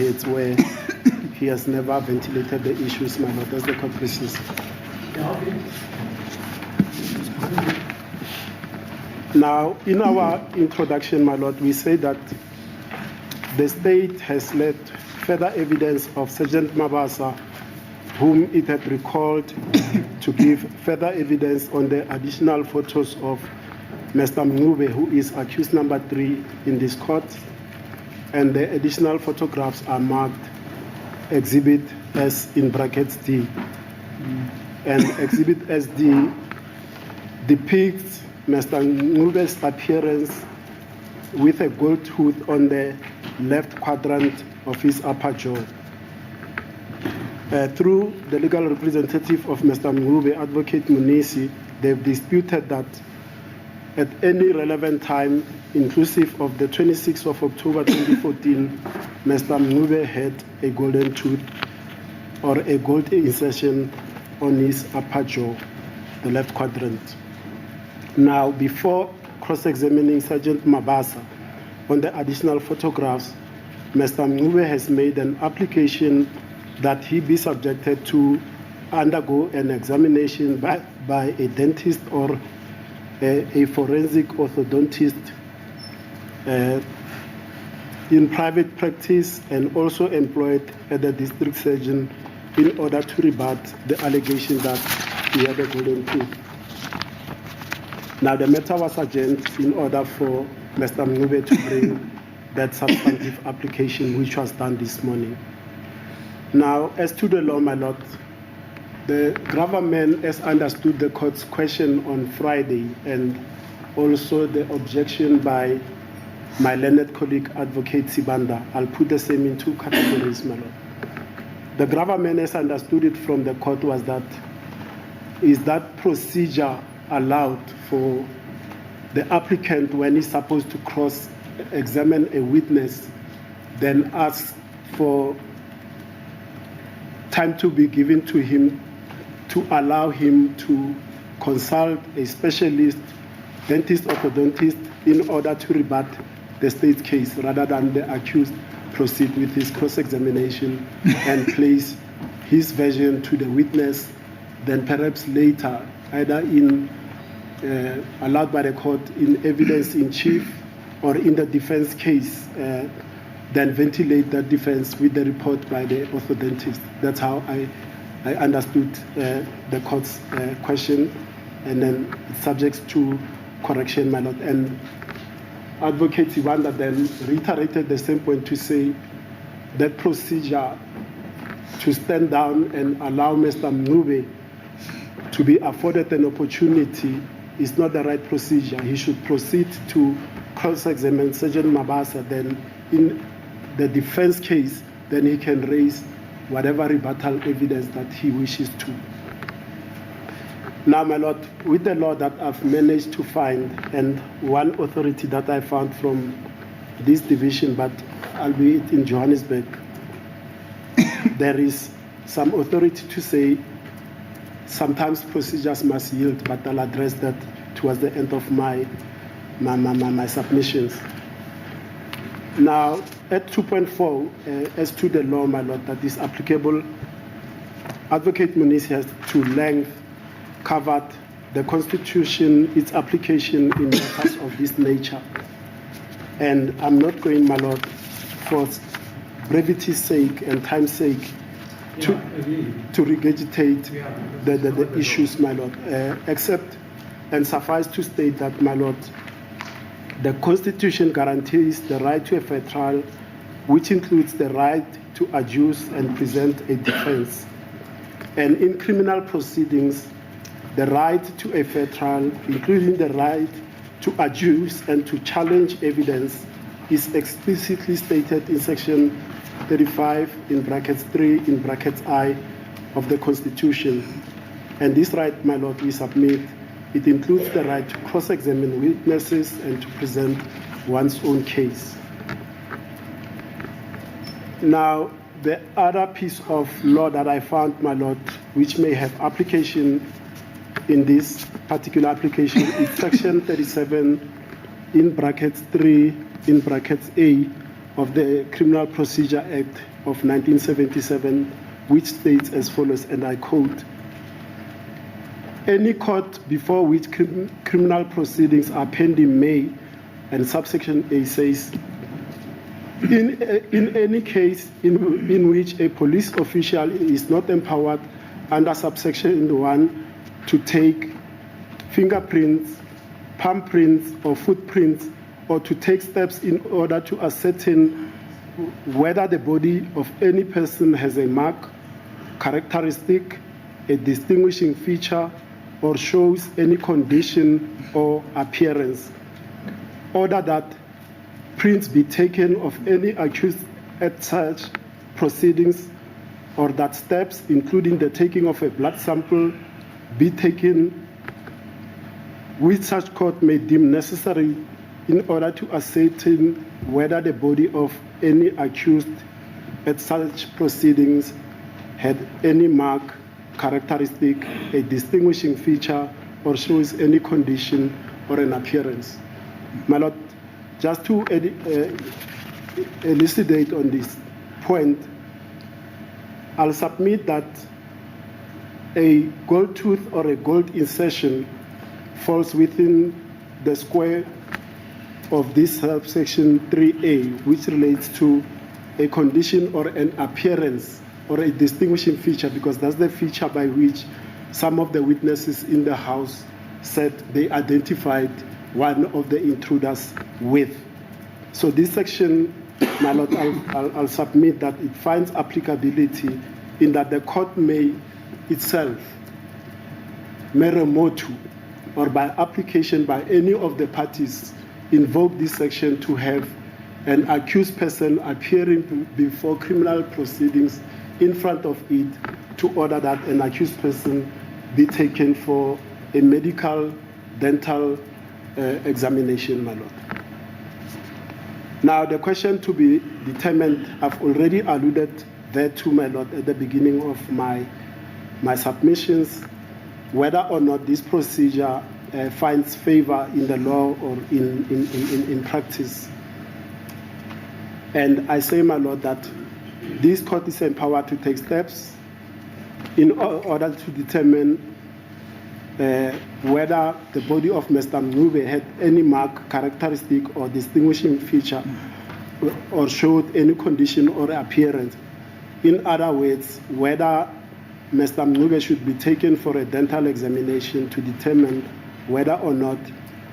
It's where he has never ventilated the issues, my lord. That's the court procedure. Yeah, okay. Now, in our introduction, my lord, we say that the state has led further evidence of Sergeant Mabasa, whom it had recalled to give further evidence on the additional photos of Mr. Mngube, who is accused number 3 in this court, and the additional photographs are marked Exhibit S in brackets D. And Exhibit SD depicts Mr. Mngube's appearance with a gold tooth on the left quadrant of his upper jaw. Through the legal representative of Mr. Mngube, Advocate Munisi, they've disputed that at any relevant time, inclusive of the 26th of October 2014, Mr. Mngube had a golden tooth or a gold insertion on his upper jaw, the left quadrant. Now, before cross-examining Sergeant Mabasa on the additional photographs, Mr. Mngube has made an application that he be subjected to undergo an examination by a dentist or a forensic orthodontist in private practice and also employed at the district surgeon in order to rebut the allegation that he had a golden tooth. Now, the matter was adjourned in order for Mr. Mngube to bring that substantive application, which was done this morning. Now, as to the law, my lord, the government has understood the court's question on Friday and also the objection by my learned colleague, Advocate Sibanda. I'll put the same in 2 categories, my lord. The government has understood it from the court was that is that procedure allowed for the applicant when he's supposed to cross-examine a witness, then ask for time to be given to him to allow him to consult a specialist, dentist, orthodontist, in order to rebut the state's case rather than the accused proceed with his cross-examination and place his version to the witness, then perhaps later, either in allowed by the court in evidence in chief or in the defense case, then ventilate that defense with the report by the orthodontist. That's how I understood the court's question, and then it's subject to correction, my lord. And Advocate Sibanda then reiterated the same point to say that procedure to stand down and allow Mr. Mngube to be afforded an opportunity is not the right procedure. He should proceed to cross-examine Sergeant Mabasa. Then in the defense case, then he can raise whatever rebuttal evidence that he wishes to. Now, my lord, with the law that I've managed to find, and one authority that I found from this division, but albeit in Johannesburg, there is some authority to say sometimes procedures must yield, but I'll address that towards the end of my submissions. Now, at 2.4, as to the law, my lord, that is applicable, Advocate Munisi has to length covered the Constitution, its application in matters of this nature. And I'm not going, my lord, for brevity's sake and time's sake, to regurgitate the issues, my lord, except and suffice to state that, my lord, the Constitution guarantees the right to a fair trial, which includes the right to adduce and present a defense. And in criminal proceedings, the right to a fair trial, including the right to adduce and to challenge evidence, is explicitly stated in Section 35 in brackets 3 in brackets I of the Constitution. And this right, my lord, we submit, it includes the right to cross-examine witnesses and to present one's own case. Now, the other piece of law that I found, my lord, which may have application in this particular application is Section 37 in brackets 3 in brackets A of the Criminal Procedure Act of 1977, which states as follows, and I quote, "Any court before which criminal proceedings are pending may," and subsection A says, in any case in which a police official is not empowered under subsection 1 to take fingerprints, palm prints, or footprints, or to take steps in order to ascertain whether the body of any person has a mark, characteristic, a distinguishing feature, or shows any condition or appearance. Order that prints be taken of any accused at such proceedings, or that steps, including the taking of a blood sample, be taken which such court may deem necessary in order to ascertain whether the body of any accused at such proceedings had any mark, characteristic, a distinguishing feature, or shows any condition or an appearance. My Lord, just to elucidate on this point, I'll submit that a gold tooth or a gold insertion falls within the square of this subsection 3A, which relates to a condition or an appearance or a distinguishing feature, because that's the feature by which some of the witnesses in the house said they identified one of the intruders with. So this section, my Lord, I'll submit that it finds applicability in that the court may itself, mere motu, or by application by any of the parties, invoke this section to have an accused person appearing before criminal proceedings in front of it to order that an accused person be taken for a medical, dental examination, my Lord. Now, the question to be determined, I've already alluded thereto, my Lord, at the beginning of my submissions, whether or not this procedure finds favor in the law or in practice. And I say, my Lord, that this court is empowered to take steps in order to determine whether the body of Mr. Mncube had any mark, characteristic, or distinguishing feature, or showed any condition or appearance. In other words, whether Mr. Mncube should be taken for a dental examination to determine whether or not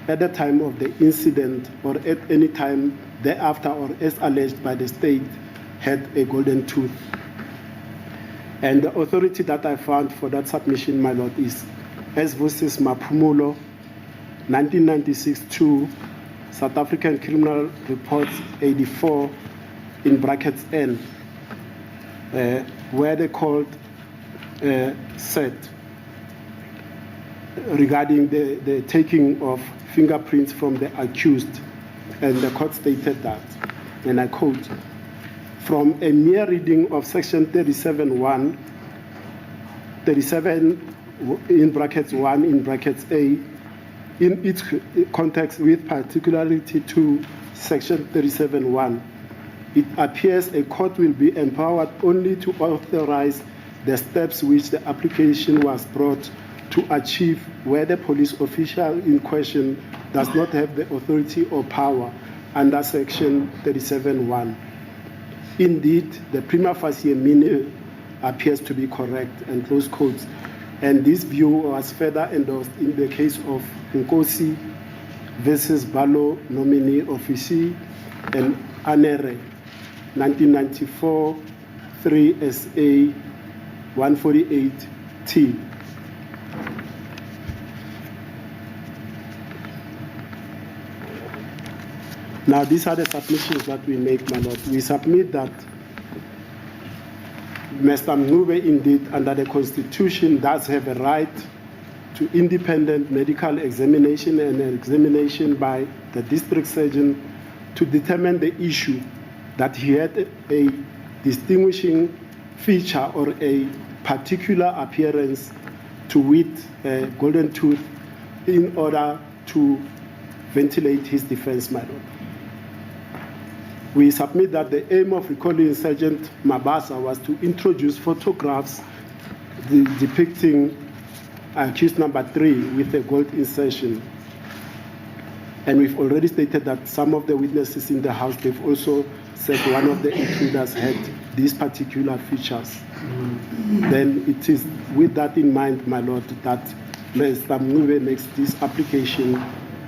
at the time of the incident or at any time thereafter, or as alleged by the state, had a golden tooth. And the authority that I found for that submission, my Lord, is S versus Maphumulo, 1996-2, South African Criminal Reports 84, in brackets N, where they called said regarding the taking of fingerprints from the accused, and the court stated that, and I quote, "From a mere reading of section 37 in brackets 1 in brackets A, in its context with particularity to section 37(1), it appears a court will be empowered only to authorize the steps which the application was brought to achieve where the police official in question does not have the authority or power under section 37(1). Indeed, the prima facie meaning appears to be correct," and close quotes. And this view was further endorsed in the case of Nkosi versus Balo nominee officie and Anere, 1994, 3 SA 148T. Now, these are the submissions that we make, my Lord. We submit that Mr. Mncube, indeed, under the Constitution, does have a right to independent medical examination and examination by the district surgeon to determine the issue that he had a distinguishing feature or a particular appearance, to wit, a golden tooth, in order to ventilate his defense, my Lord. We submit that the aim of recalling Sergeant Mabasa was to introduce photographs depicting accused number 3 with a gold insertion. And we've already stated that some of the witnesses in the house, they've also said one of the intruders had these particular features. Then it is with that in mind, my Lord, that Mr. Mngube makes this application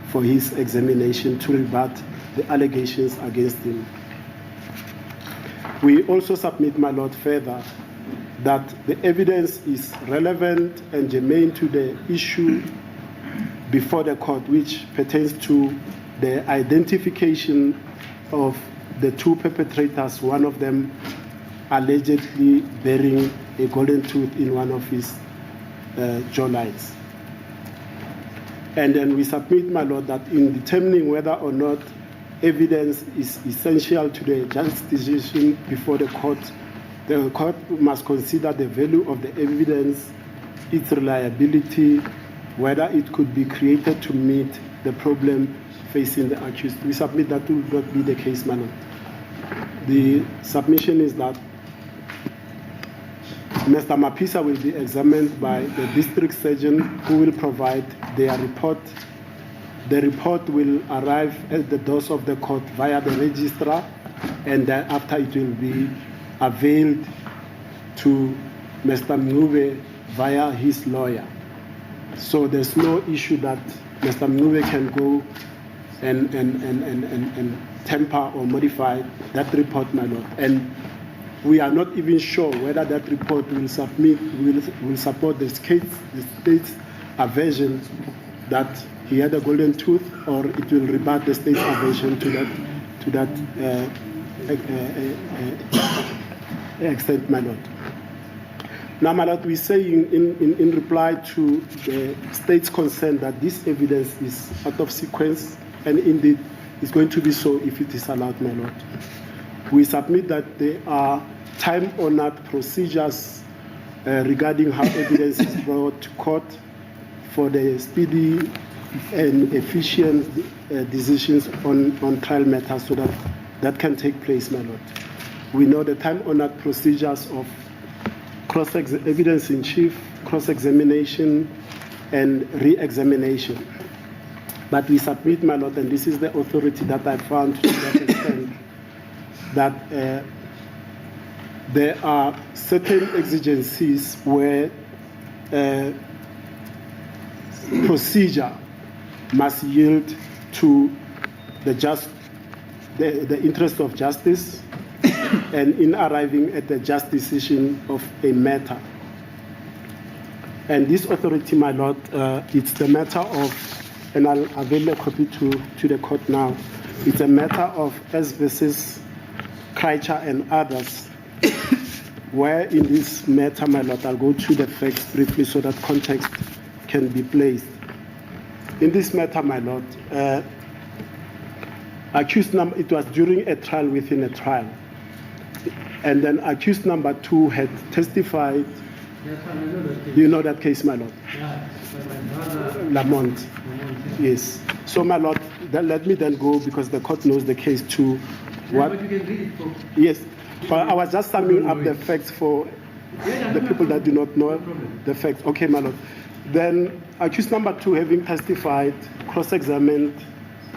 for his examination to rebut the allegations against him. We also submit, my Lord, further that the evidence is relevant and germane to the issue before the court, which pertains to the identification of the 2 perpetrators, one of them allegedly bearing a golden tooth in one of his jawlines. And then we submit, my Lord, that in determining whether or not evidence is essential to the judge's decision before the court must consider the value of the evidence, its reliability, whether it could be created to meet the problem facing the accused. We submit that will not be the case, my Lord. The submission is that Mr. Mapisa will be examined by the district surgeon who will provide their report. The report will arrive at the doors of the court via the registrar, and thereafter it will be availed to Mr. Mngube via his lawyer. So there's no issue that Mr. Mngube can go and temper or modify that report, my Lord. And we are not even sure whether that report will support the state's aversion that he had a golden tooth, or it will rebut the state's aversion to that extent, my Lord. Now, my Lord, we say in reply to the state's concern that this evidence is out of sequence, and indeed is going to be so if it is allowed, my Lord. We submit that there are time-honored procedures regarding how evidence is brought to court for the speedy and efficient decisions on trial matters, so that can take place, my Lord. We know the time-honored procedures of evidence in chief, cross-examination, and re-examination. But we submit, my Lord, and this is the authority that I found to that extent, that there are certain exigencies where procedure must yield to the interest of justice, and in arriving at the just decision of a matter. And this authority, my Lord, it's the matter of, and I'll avail a copy to the court now, it's a matter of S versus Kreitcher and others, where in this matter, my Lord, I'll go through the facts briefly so that context can be placed. In this matter, my Lord, it was during a trial within a trial. And then accused number 2 had testified. Yes, I know that case. You know that case, my Lord? Yeah, my brother. Lamont. Yes. So, my Lord, let me then go, because the court knows the case too. Yeah, but you can read it for. Yes. But I was just summing up the facts for the people that do not know the facts. Okay, my Lord. Then accused number 2, having testified, cross-examined,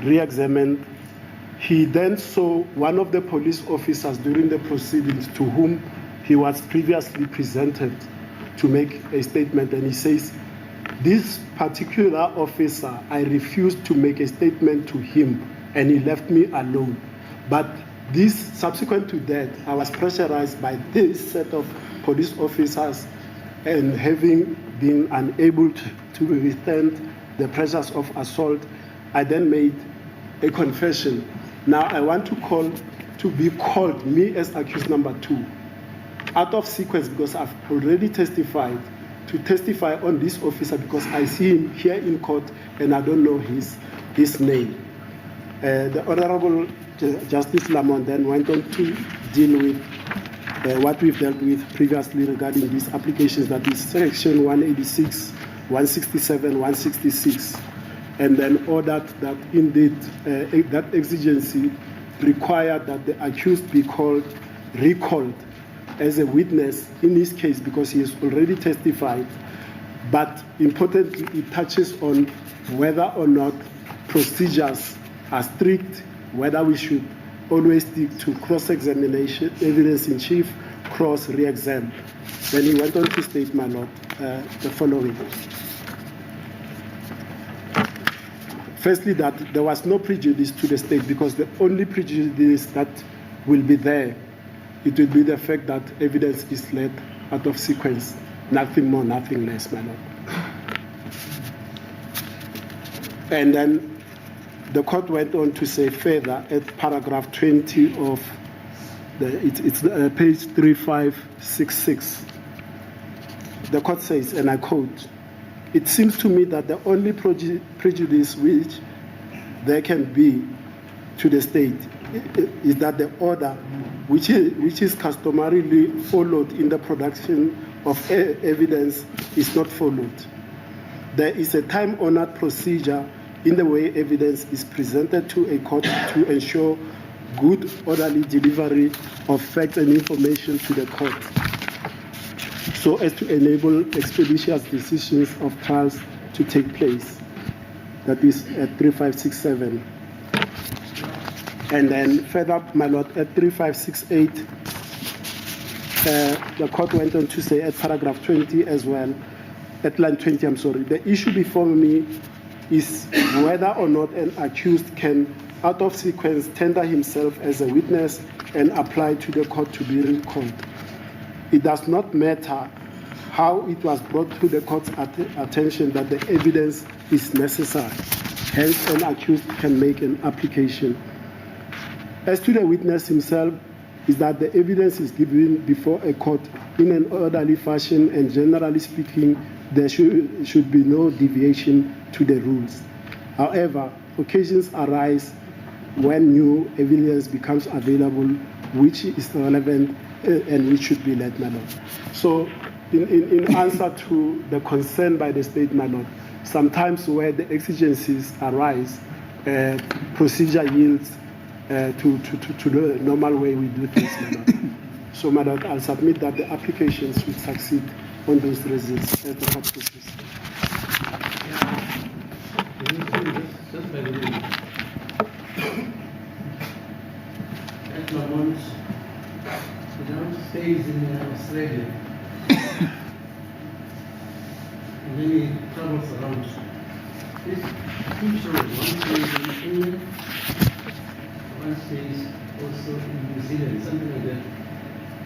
re-examined, he then saw one of the police officers during the proceedings to whom he was previously presented to make a statement, and he says, this particular officer, I refused to make a statement to him, and he left me alone. But this, subsequent to that, I was pressurized by this set of police officers, and having been unable to withstand the pressures of assault, I then made a confession. Now I want to be called, me as accused number 2, out of sequence, because I've already testified, to testify on this officer because I see him here in court and I don't know his name. The Honorable Justice Lamont then went on to deal with what we've dealt with previously regarding these applications, that is section 186, 167, 166. And then ordered that indeed that exigency required that the accused be recalled as a witness in this case because he has already testified. But importantly, it touches on whether or not procedures are strict, whether we should always stick to cross-examination, evidence in chief, cross re-exam. Then he went on to state, my Lord, the following. Firstly, that there was no prejudice to the state because the only prejudice that will be there, it will be the fact that evidence is led out of sequence. Nothing more, nothing less, my Lord. And then the court went on to say further at paragraph 20 of it's page 3566. The court says, and I quote, "It seems to me that the only prejudice which there can be to the state is that the order which is customarily followed in the production of evidence is not followed. There is a time-honored procedure in the way evidence is presented to a court to ensure good orderly delivery of facts and information to the court, so as to enable expeditious decisions of trials to take place." That is at 3567. And then further, my Lord, at 3568, the court went on to say at paragraph 20 as well, at line 20, I'm sorry, "The issue before me is whether or not an accused can, out of sequence, tender himself as a witness and apply to the court to be recalled. It does not matter how it was brought to the court's attention that the evidence is necessary. Hence, an accused can make an application. As to the witness himself, is that the evidence is given before a court in an orderly fashion, and generally speaking, there should be no deviation to the rules. However, occasions arise when new evidence becomes available, which is relevant and which should be let, my Lord." So, in answer to the concern by the state, my Lord, sometimes where the exigencies arise, procedure yields to the normal way we do things, my Lord. So, my Lord, I'll submit that the applications will succeed on those results as the court proceeds. Just by the way, at Lamont, the Lamont stays in Australia. And then he travels around. This two shows, one stays in England, one stays also in New Zealand, something like that.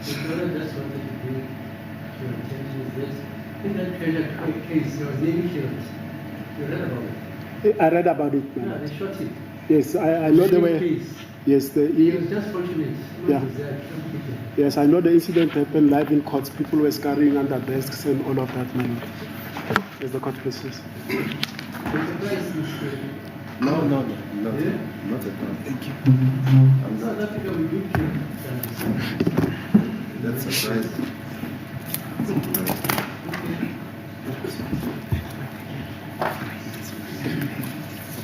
So brother just wanted to bring to your attention is that in that Prejudice case, he was nearly killed. You read about it? I read about it, Yeah, man. they shot him. Yes, I know the way. Case. Yes, He was just fortunate. Yeah. Was there, killed people. yes, I know the incident happened live in courts. People were scurrying under desks and all of that, man. As the court proceeds. The surprise is No, Yeah? not at all. Thank you. in South Africa we do kill them. That's surprising.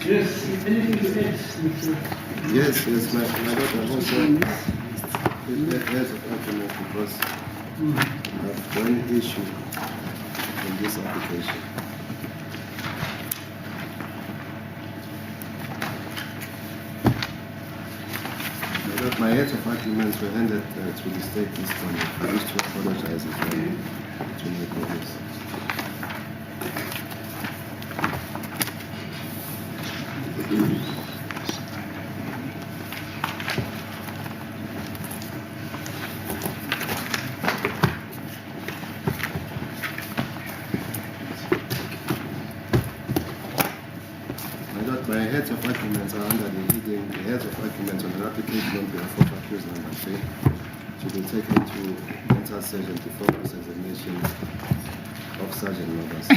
Yes, anything to add, Mr. Yes, my daughter also has an argument because I have one issue in this application. My heads of arguments were handed to the state this time. I wish to apologize as well to my colleagues. My heads of arguments are under the heading, the heads of arguments on an application on behalf of accused number 3 to be taken to mental surgeon before cross-examination of Sergeant Novas.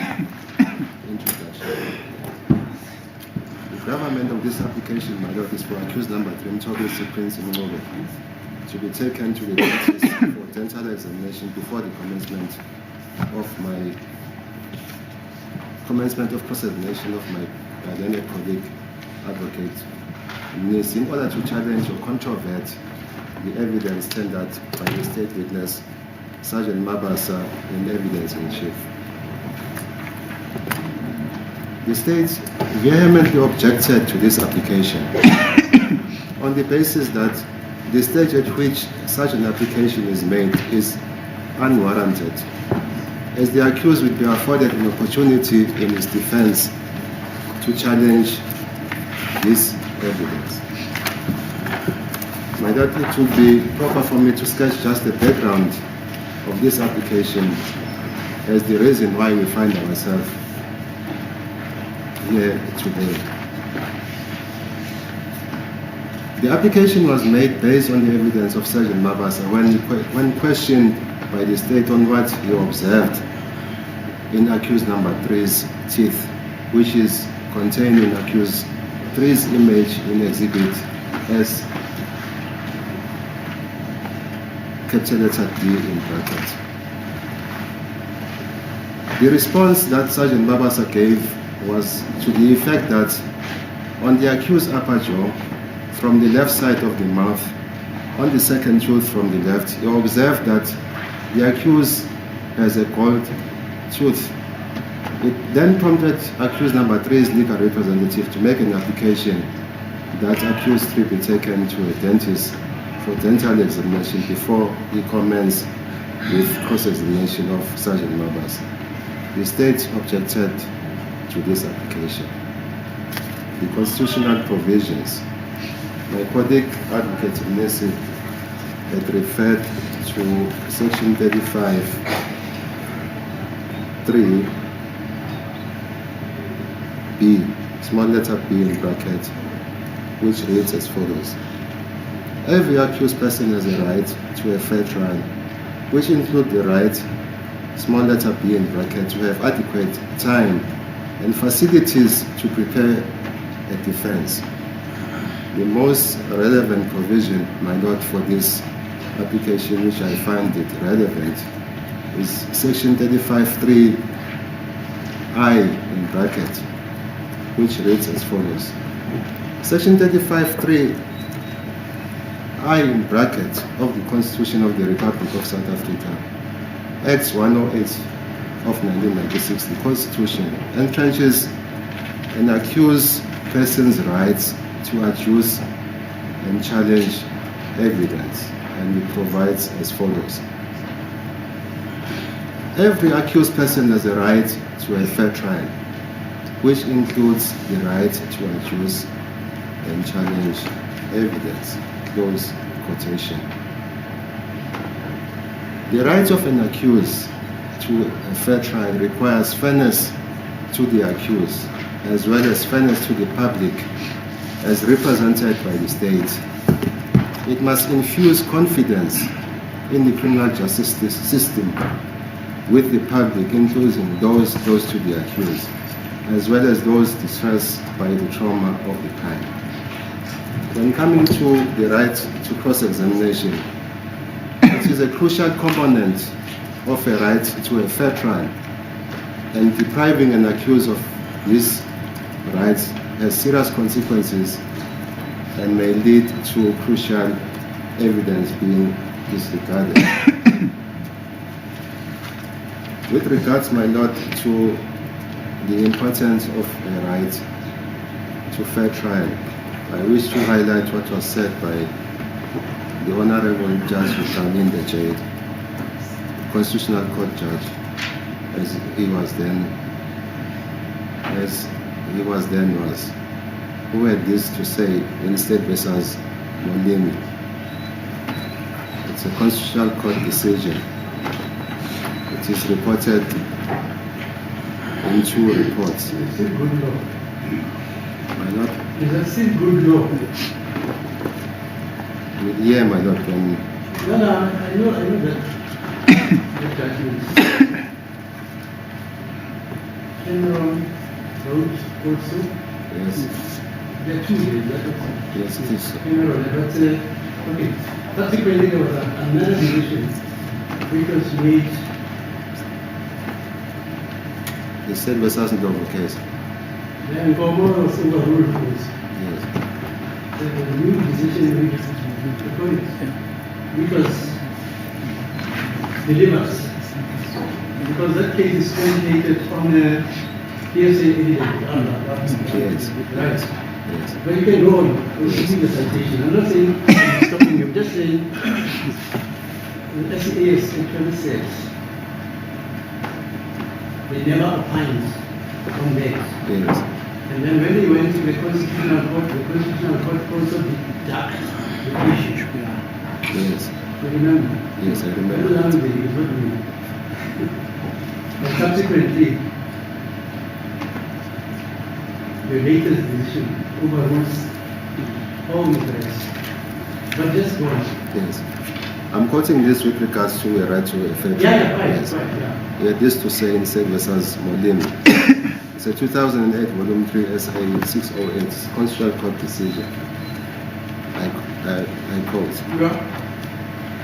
Introduction. The government of this application, my lord, is for accused number 3, Mtobisi Prince Mngove, to be taken to the dentist for dental examination before the commencement of cross-examination of my then a colleague, advocate means in order to challenge or controvert the evidence tendered by the state witness, Sergeant Mabasa, in evidence in chief. The state vehemently objected to this application on the basis that the stage at which such an application is made is unwarranted, as the accused would be afforded an opportunity in his defense to challenge this evidence. My doubt it would be proper for me to sketch just the background of this application as the reason why we find ourselves here today. The application was made based on the evidence of Sergeant Mabasa when questioned by the state on what he observed in accused number 3's teeth, which is contained in accused 3's image in exhibit S, capital letter D in brackets. The response that Sergeant Mabasa gave was to the effect that on the accused upper jaw, from the left side of the mouth, on the second tooth from the left, he observed that the accused has a gold tooth. It then prompted accused number 3's legal representative to make an application that accused 3 be taken to a dentist for dental examination before he commenced with cross-examination of Sergeant Mabasa. The state objected to this application. The constitutional provisions. My colleague Advocate Nesi had referred to section 35(3)(b), small letter b in bracket, which reads as follows. Every accused person has a right to a fair trial, which includes the right, small letter b in bracket, to have adequate time and facilities to prepare a defense. The most relevant provision, my lord, for this application, which I find it relevant, is section 35(3)(i) in bracket, which reads as follows. Section 35(3)(i) in bracket of the Constitution of the Republic of South Africa, Act 108 of 1996, the Constitution entrenches an accused person's rights to adduce and challenge evidence, and it provides as follows. Every accused person has a right to a fair trial, which includes the right to adduce and challenge evidence. Close quotation. The right of an accused to a fair trial requires fairness to the accused, as well as fairness to the public, as represented by the state. It must infuse confidence in the criminal justice system with the public, including those close to the accused, as well as those distressed by the trauma of the crime. When coming to the right to cross-examination, it is a crucial component of a right to a fair trial, and depriving an accused of these rights has serious consequences and may lead to crucial evidence being disregarded. With regards, my lord, to the importance of a right to fair trial, I wish to highlight what was said by the Honorable Judge Utamin the Jade, Constitutional Court Judge, as he was then, who had this to say in State versus Molimi. It's a Constitutional Court decision. It is reported in 2 reports. Is it good law? My lord? Is that still good law? Yeah, my lord. When No, I know that. The judgments. Cameron wrote also. yes, There are 2 days, that was yes, it is. Cameron, but okay. Subsequently, there was another decision which was made. The State versus Ndovo case. Then Gomo was overruled for this. Yes. the new decision which was delivered. Because that case is predicated on a hearsay evidence. Yes. Right. Yes. But you can go on reading the citation. I'm not saying I'm stopping you, I'm just saying the SAS actually says they never opined on that. Yes. And then when they went to the Constitutional Court also deduct the issue. Yes. You remember? Yes, I remember. Very long day, is what we mean. But subsequently, the latest decision overrules all the rest. But just go on. Yes. I'm quoting this with regards to a right to a fair trial. Right, Yes. right, yeah. He had this to say in Seng versus Molim. It's a 2008 Volume 3 SA 608 Constitutional Court decision. I quote. Yeah.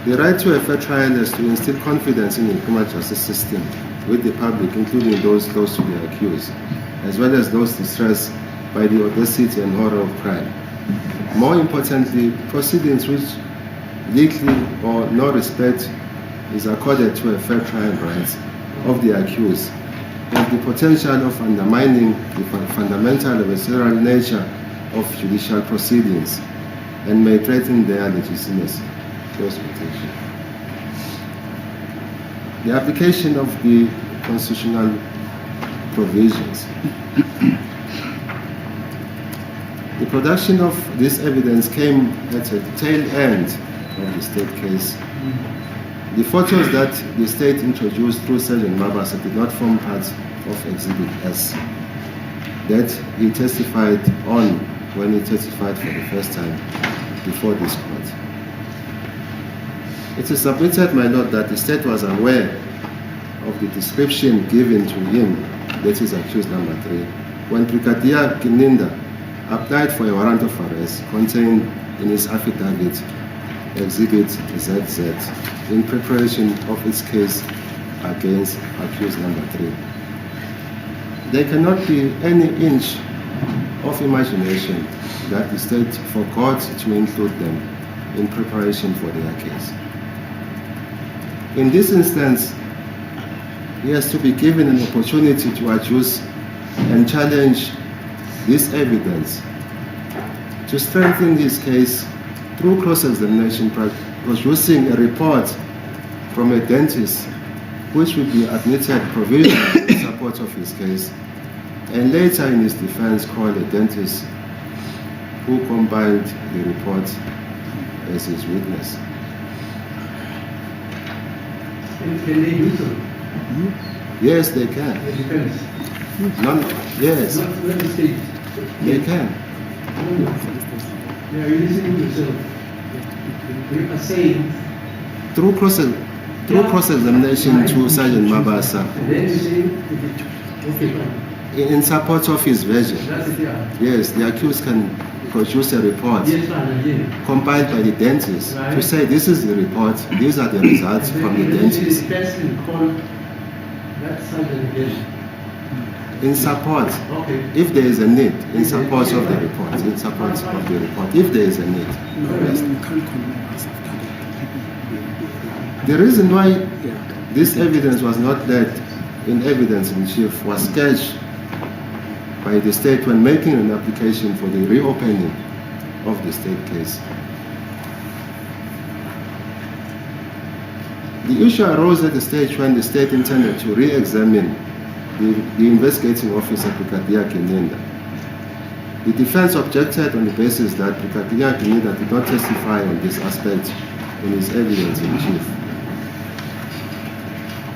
The right to a fair trial is to instill confidence in the criminal justice system with the public, including those close to the accused, as well as those distressed by the audacity and horror of crime. More importantly, proceedings which little or no respect is accorded to a fair trial rights of the accused have the potential of undermining the fundamental and visceral nature of judicial proceedings and may threaten their legitimacy. Close quotation. The application of the constitutional provisions. The production of this evidence came at a tail end of the state case. The photos that the state introduced through Sergeant Mabasa did not form part of Exhibit S that he testified on when he testified for the first time before this court. It is submitted, my lord, that the state was aware of the description given to him, that is accused number 3, when Brigadier Kininda applied for a warrant of arrest contained in his affidavit, Exhibit ZZ, in preparation of its case against accused number 3. There cannot be any inch of imagination that the state forgot to include them in preparation for their case. In this instance, he has to be given an opportunity to adduce and challenge this evidence to strengthen his case through cross-examination, producing a report from a dentist which will be admitted provisionally in support of his case, and later in his defense call a dentist who combined the report as his witness. Can they do so? Yes, they can. It depends. Yes, Not the state. they can. Yeah, you're listening to yourself. You are saying, Through cross-examination to Sergeant Mabasa, and then you say, okay, fine. in support of his version. That's it, yeah. Yes, the accused can produce a report Yes, fine, again. compiled by the dentist to Right. say this is the report, these are the results from the dentist. The person called that sergeant again. In support, Okay. if there is a need, in support of the report, in support of the report, if there is a need. Yes. You can't condemn us after that. The reason why this evidence was not led in evidence in chief was sketched by the state when making an application for the reopening of the state case. The issue arose at the stage when the state intended to re-examine the investigating officer, Brigadier Kininda. The defense objected on the basis that Brigadier Kininda did not testify on this aspect in his evidence in chief.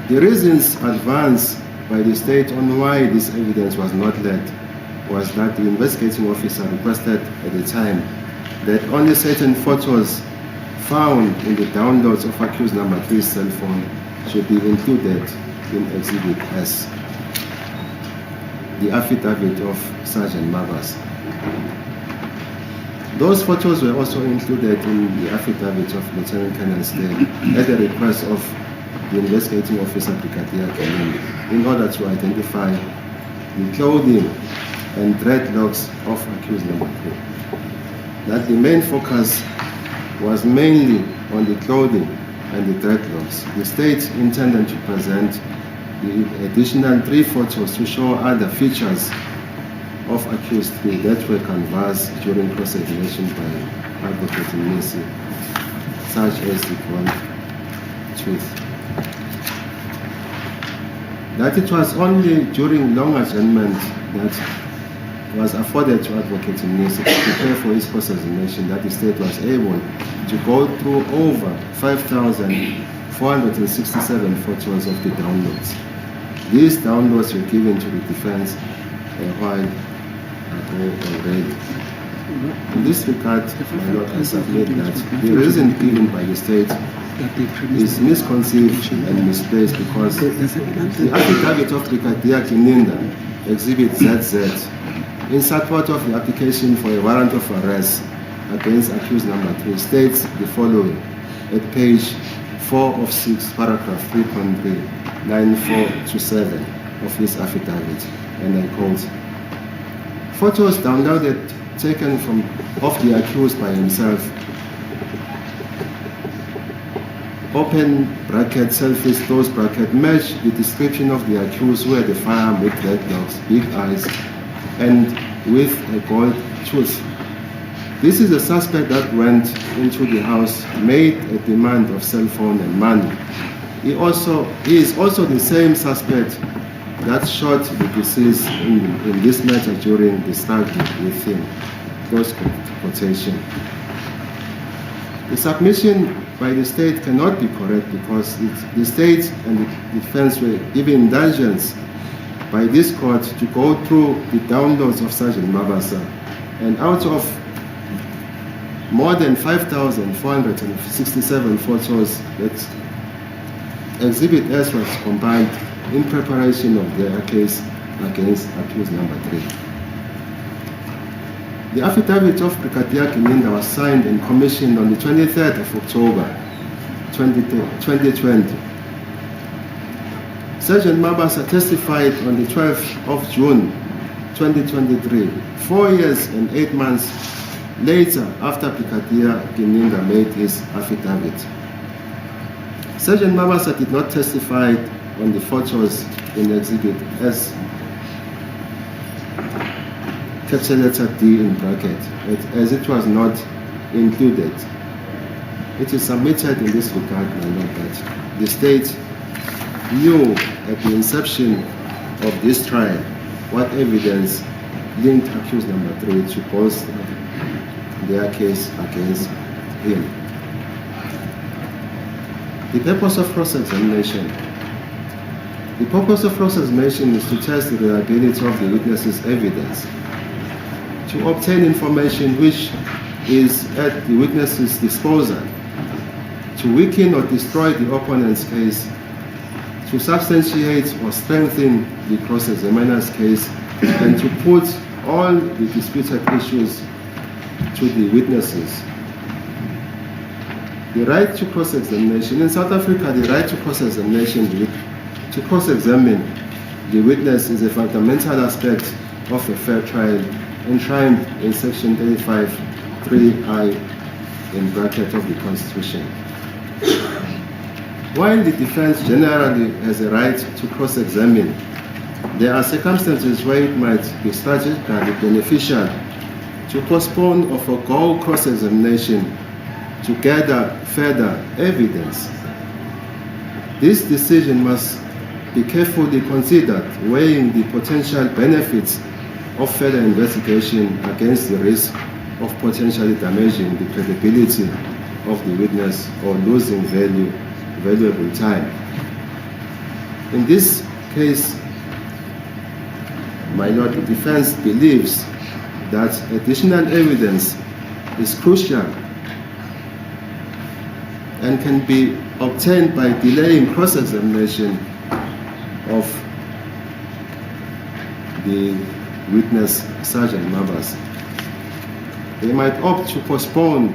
The reasons advanced by the state on why this evidence was not led was that the investigating officer requested at the time that only certain photos found in the downloads of accused number 3's cell phone should be included in Exhibit S, the affidavit of Sergeant Mabas. Those photos were also included in the affidavit of Lieutenant Colonel Stay at the request of the investigating officer, Brigadier Kininda, in order to identify the clothing and dreadlocks of accused number 3. that the main focus was mainly on the clothing and the dreadlocks. The state intended to present the additional 3 photos to show other features of accused that were canvassed during cross-examination by Advocate Nisi, such as the cold truth. That it was only during long adjournment that was afforded to Advocate Nisi to prepare for his cross-examination that the state was able to go through over 5,467 photos of the downloads. These downloads were given to the defense a while ago already. In this regard, my Lord, I submit that the reason given by the state is misconceived and misplaced because the affidavit of Brigadier Kininda, Exhibit ZZ, in support of the application for a warrant of arrest against accused number 3, states the following at page 4 of 6, paragraph 3.3, line 4 to 7 of his affidavit, and I quote, "Photos downloaded taken of the accused by himself, open bracket, selfies, close bracket, match the description of the accused who had a firearm with dreadlocks, big eyes, and with a gold tooth. This is a suspect that went into the house, made a demand of cell phone and money. He is also the same suspect that shot the deceased in this matter during the struggle with him." Close quotation. The submission by the state cannot be correct because the state and the defense were given indulgence by this court to go through the downloads of Sergeant Mabasa, and out of more than 5,467 photos that Exhibit S was compiled in preparation of their case against accused number 3. The affidavit of Brigadier Kininda was signed and commissioned on the 23rd of October 2020. Sergeant Mabasa testified on the 12th of June 2023, 4 years and 8 months later after Brigadier Kininda made his affidavit. Sergeant Mabasa did not testify on the photos in Exhibit S, capital letter D in bracket, as it was not included. It is submitted in this regard, my Lord, that the state knew at the inception of this trial what evidence linked accused number 3 to post their case against him. The purpose of cross-examination. The purpose of cross-examination is to test the reliability of the witness's evidence, to obtain information which is at the witness's disposal, to weaken or destroy the opponent's case, to substantiate or strengthen the cross-examiner's case, and to put all the disputed issues to the witnesses. The right to cross-examination. In South Africa, the right to cross-examination, to cross-examine the witness, is a fundamental aspect of a fair trial enshrined in Section 35(3)(I) in bracket of the Constitution. While the defense generally has a right to cross-examine, there are circumstances where it might be strategically beneficial to postpone or forego cross-examination to gather further evidence. This decision must be carefully considered, weighing the potential benefits of further investigation against the risk of potentially damaging the credibility of the witness or losing valuable time. In this case, my Lord, the defense believes that additional evidence is crucial and can be obtained by delaying cross-examination of the witness, Sergeant Mabasa. They might opt to postpone.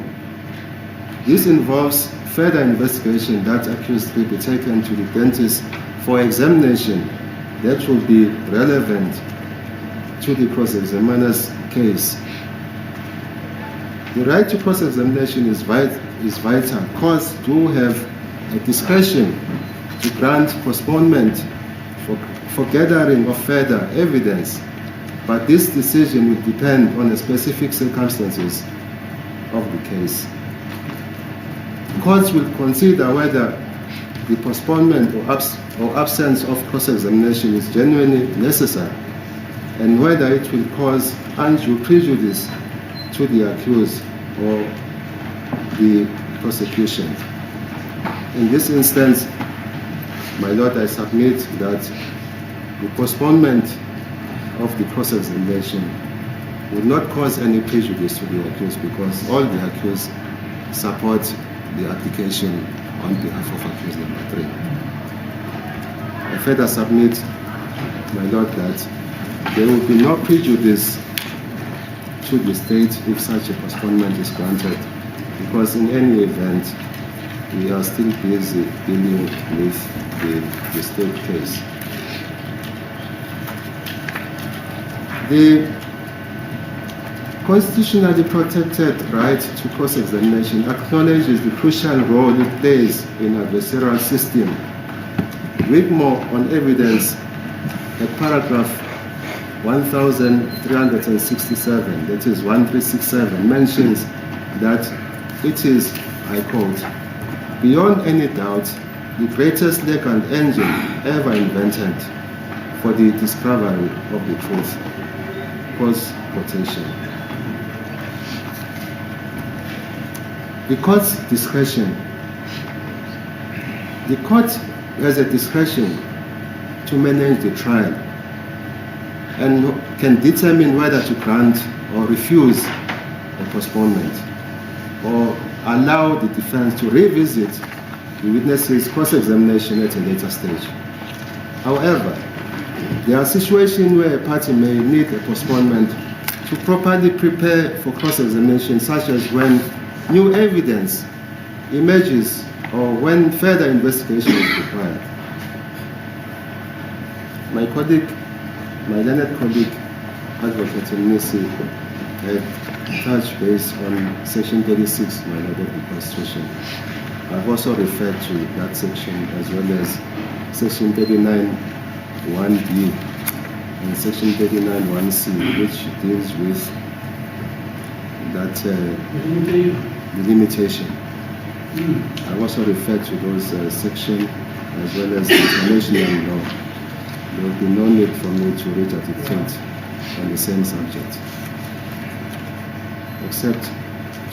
This involves further investigation that accused will be taken to the dentist for examination that will be relevant to the cross-examiner's case. The right to cross-examination is vital. Courts do have a discretion to grant postponement for gathering of further evidence, but this decision will depend on the specific circumstances of the case. Courts will consider whether the postponement or absence of cross-examination is genuinely necessary and whether it will cause undue prejudice to the accused or the prosecution. In this instance, my Lord, I submit that the postponement of the cross-examination would not cause any prejudice to the accused because all the accused support the application on behalf of accused number 3. I further submit, my Lord, that there will be no prejudice to the state if such a postponement is granted, because in any event, we are still busy dealing with the state case. The constitutionally protected right to cross-examination acknowledges the crucial role it plays in adversarial system. Wigmore on evidence at paragraph 1367, that is 1367, mentions that it is, I quote, beyond any doubt, the greatest legal engine ever invented for the discovery of the truth. Close quotation. The court's discretion. The court has a discretion to manage the trial and can determine whether to grant or refuse a postponement or allow the defense to revisit the witness's cross-examination at a later stage. However, there are situations where a party may need a postponement to properly prepare for cross-examination, such as when new evidence emerges or when further investigation is required. My learned colleague, Advocate Nisi, had touched base on Section 36, my Lord, of the Constitution. I've also referred to that section as well as Section 39(1)(b) and Section 39(1)(c), which deals with that the limitation. I've also referred to those sections as well as international law. There will be no need for me to regurgitate on the same subject, except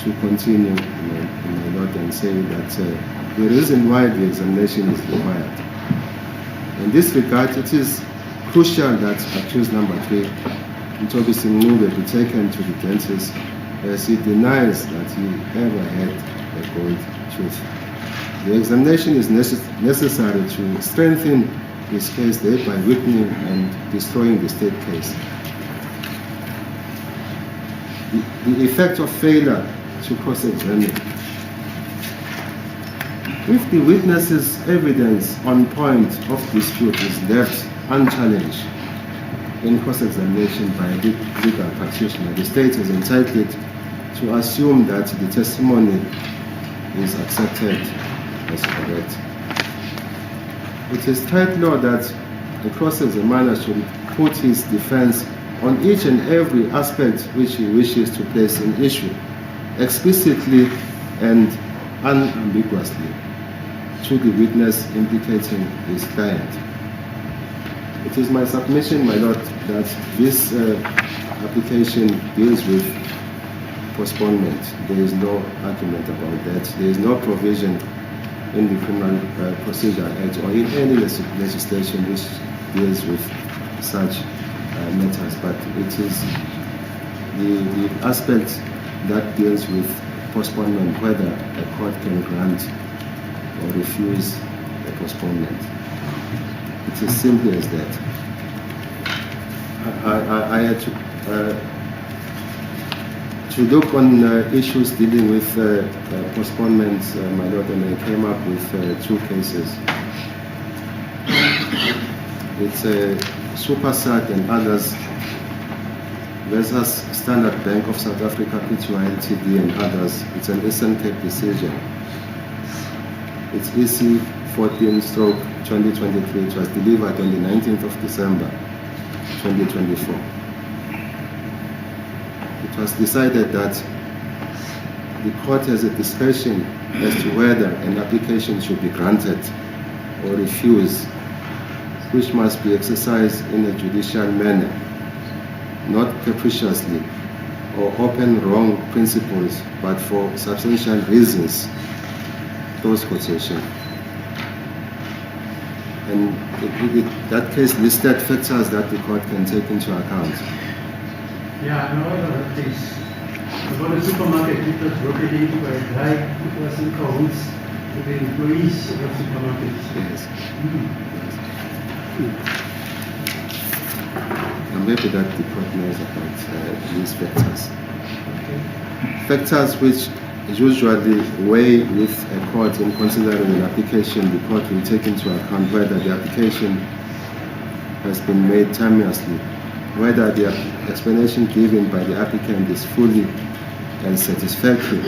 to continue, my Lord, and say that the reason why the examination is required. In this regard, it is crucial that accused number 3, Ntobi Singube, be taken to the dentist as he denies that he ever had a gold tooth. The examination is necessary to strengthen his case, thereby weakening and destroying the state case. The effect of failure to cross-examine. If the witness's evidence on point of dispute is left unchallenged in cross-examination by a legal practitioner, the state is entitled to assume that the testimony is accepted as correct. It is strict law that the cross-examiner should put his defense on each and every aspect which he wishes to place in issue, explicitly and unambiguously, to the witness implicating his client. It is my submission, my Lord, that this application deals with postponement. There is no argument about that. There is no provision in the Criminal Procedure Act or in any legislation which deals with such matters, but it is the aspect that deals with postponement, whether a court can grant or refuse a postponement. It's as simple as that. I had to look on issues dealing with postponements, my Lord, and I came up with 2 cases. It's Supersat and others versus Standard Bank of South Africa, Pty Ltd and others. It's an Eastern Cape decision. It's EC 14/2023. It was delivered on the 19th of December 2024. It was decided that the court has a discretion as to whether an application should be granted or refused, which must be exercised in a judicial manner, not capriciously or open wrong principles, but for substantial reasons. Close quotation. And that case listed factors that the court can take into account. Yeah, I know that case. About a supermarket, it was broken into by a guy who was in cahoots with the employees of the supermarket. Yes. I'm happy that the court knows about these factors. Okay. Factors which usually weigh with a court in considering an application. The court will take into account whether the application has been made timeously, whether the explanation given by the applicant is fully and satisfactory,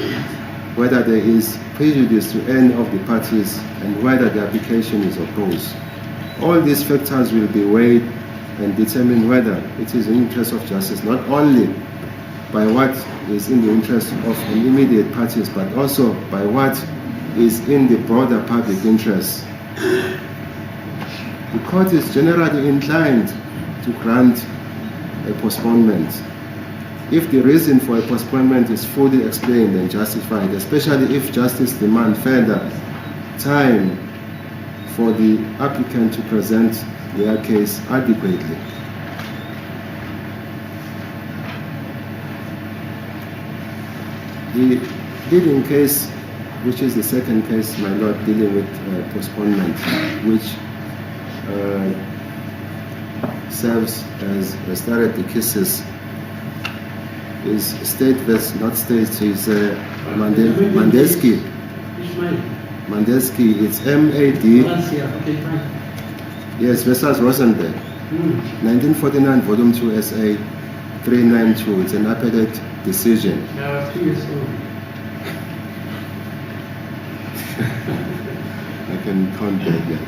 whether there is prejudice to any of the parties, and whether the application is opposed. All these factors will be weighed and determine whether it is in the interest of justice, not only by what is in the interest of immediate parties, but also by what is in the broader public interest. The court is generally inclined to grant a postponement if the reason for a postponement is fully explained and justified, especially if justice demands further time for the applicant to present their case adequately. The leading case, which is the second case, my lord, dealing with postponement, which serves as a stare decisis, is state versus not state, is Mandelsky. Mandelsky, it's M-A-D. Okay, fine. Yes, versus Rosenberg. 1949, Volume 2, SA 392. It's an appellate decision. Yeah, I was 2 years old. I can count that, yeah.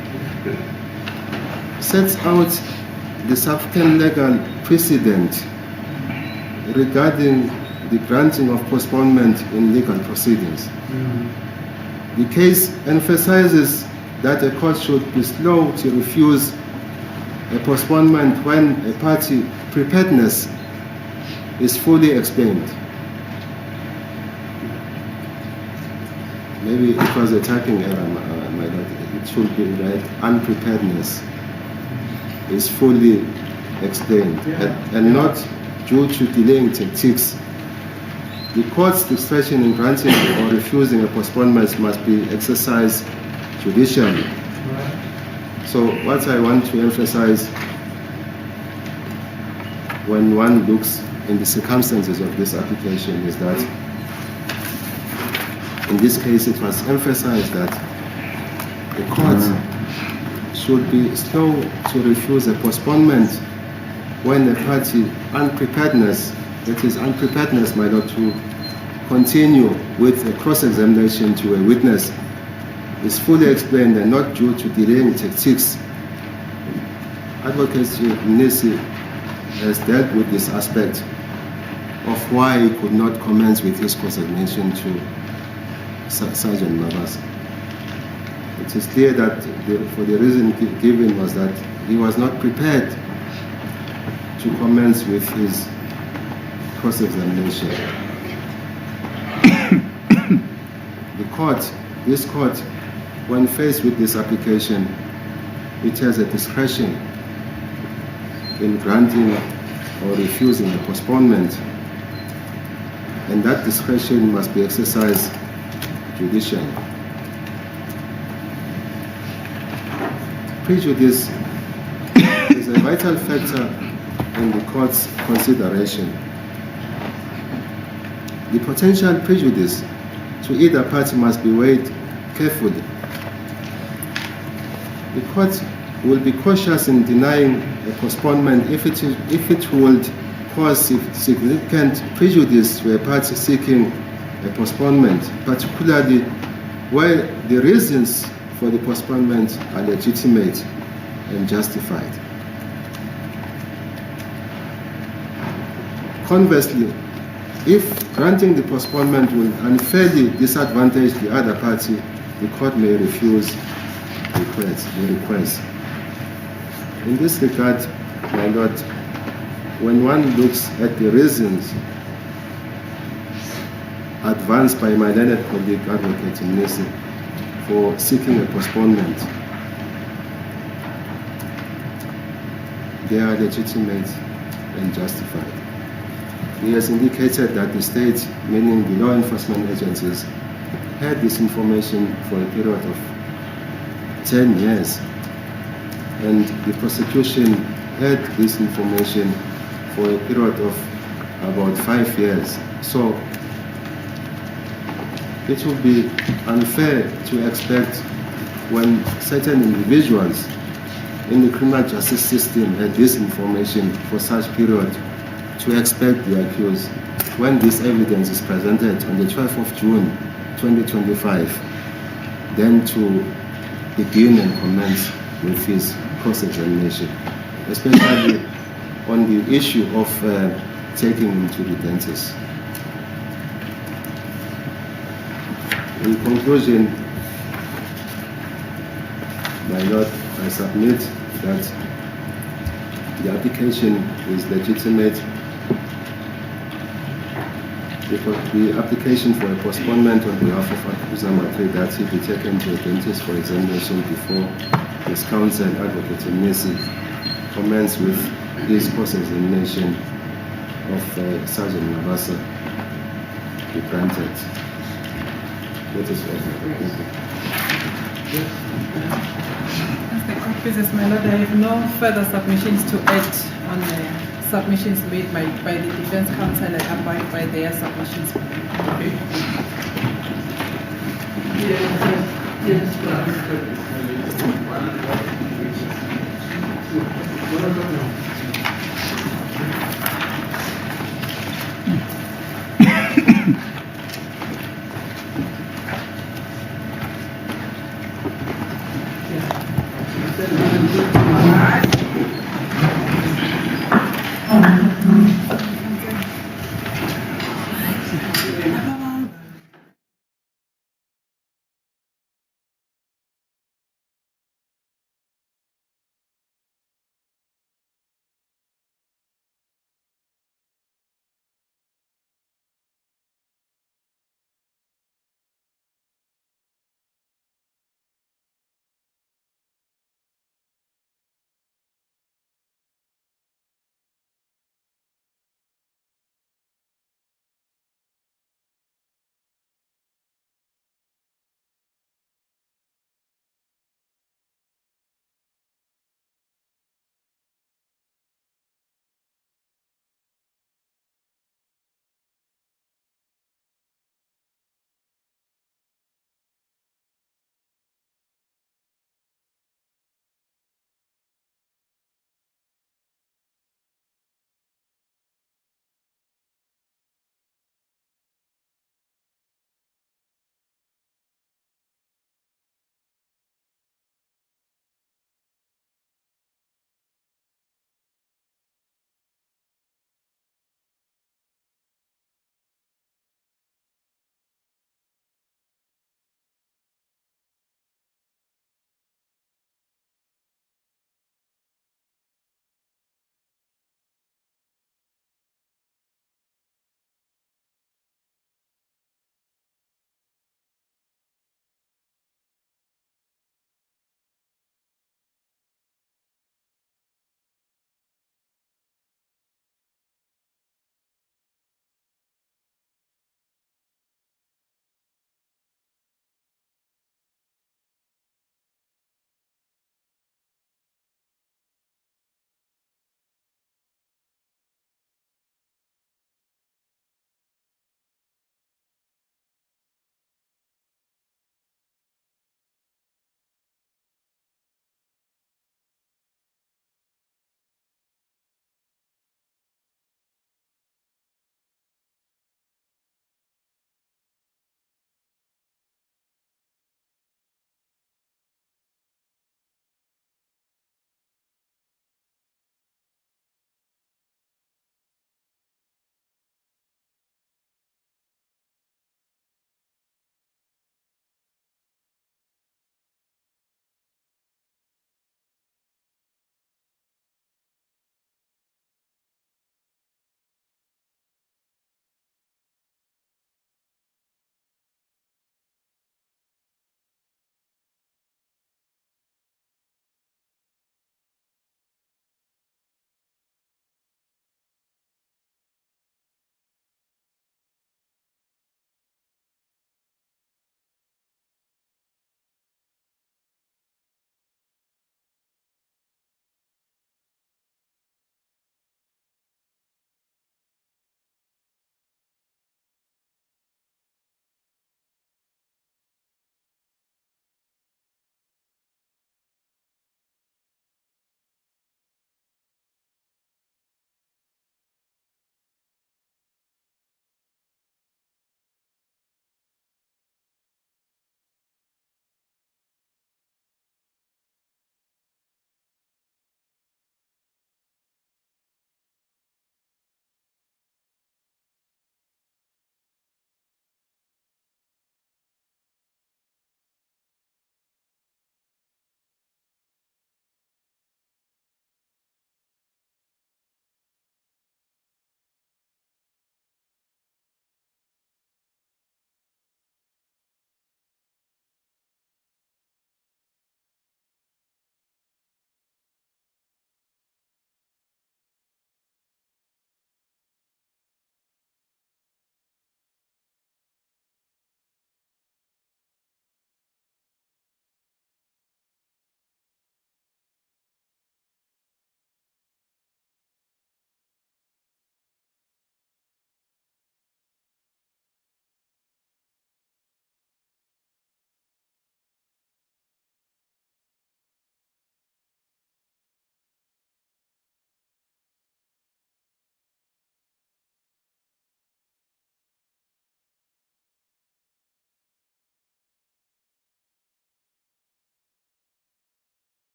Sets out the subsequent legal precedent regarding the granting of postponement in legal proceedings. The case emphasizes that a court should be slow to refuse a postponement when a party preparedness is fully explained. Maybe it was a typing error, my lord. It should be right. Unpreparedness is fully explained, and not due to delaying tactics. The court's discretion in granting or refusing a postponement must be exercised judicially. So what I want to emphasize when one looks in the circumstances of this application is that in this case it was emphasized that the court should be slow to refuse a postponement when the party unpreparedness, that is unpreparedness, my lord, to continue with a cross-examination to a witness is fully explained and not due to delaying tactics. Advocate Nisi has dealt with this aspect of why he could not commence with his cross-examination to Sergeant Mabasa. It is clear that for the reason given was that he was not prepared to commence with his cross-examination. This court, when faced with this application, it has a discretion in granting or refusing a postponement, and that discretion must be exercised judicially. Prejudice is a vital factor in the court's consideration. The potential prejudice to either party must be weighed carefully. The court will be cautious in denying a postponement if it would cause significant prejudice to a party seeking a postponement, particularly where the reasons for the postponement are legitimate and justified. Conversely, if granting the postponement will unfairly disadvantage the other party, the court may refuse the request. In this regard, my Lord, when one looks at the reasons advanced by my learned colleague, Advocate Nisi, for seeking a postponement, they are legitimate and justified. He has indicated that the state, meaning the law enforcement agencies, had this information for a period of 10 years, and the prosecution had this information for a period of about 5 years. So it would be unfair to expect, when certain individuals in the criminal justice system had this information for such period, to expect the accused, when this evidence is presented on the 12th of June 2025, then to begin and commence with his cross-examination, especially on the issue of taking him to the dentist. In conclusion, my Lord, I submit that the application is legitimate. The application for a postponement on behalf of accuser Matri, that he be taken to a dentist for examination before his counsel, Advocate Nisi, commence with his cross-examination of Sergeant Nabasa be granted. That is all. As the court pleases, my Lord, I have no further submissions to add on the submissions made by the defense counsel and abide by their submissions. Okay. Yes.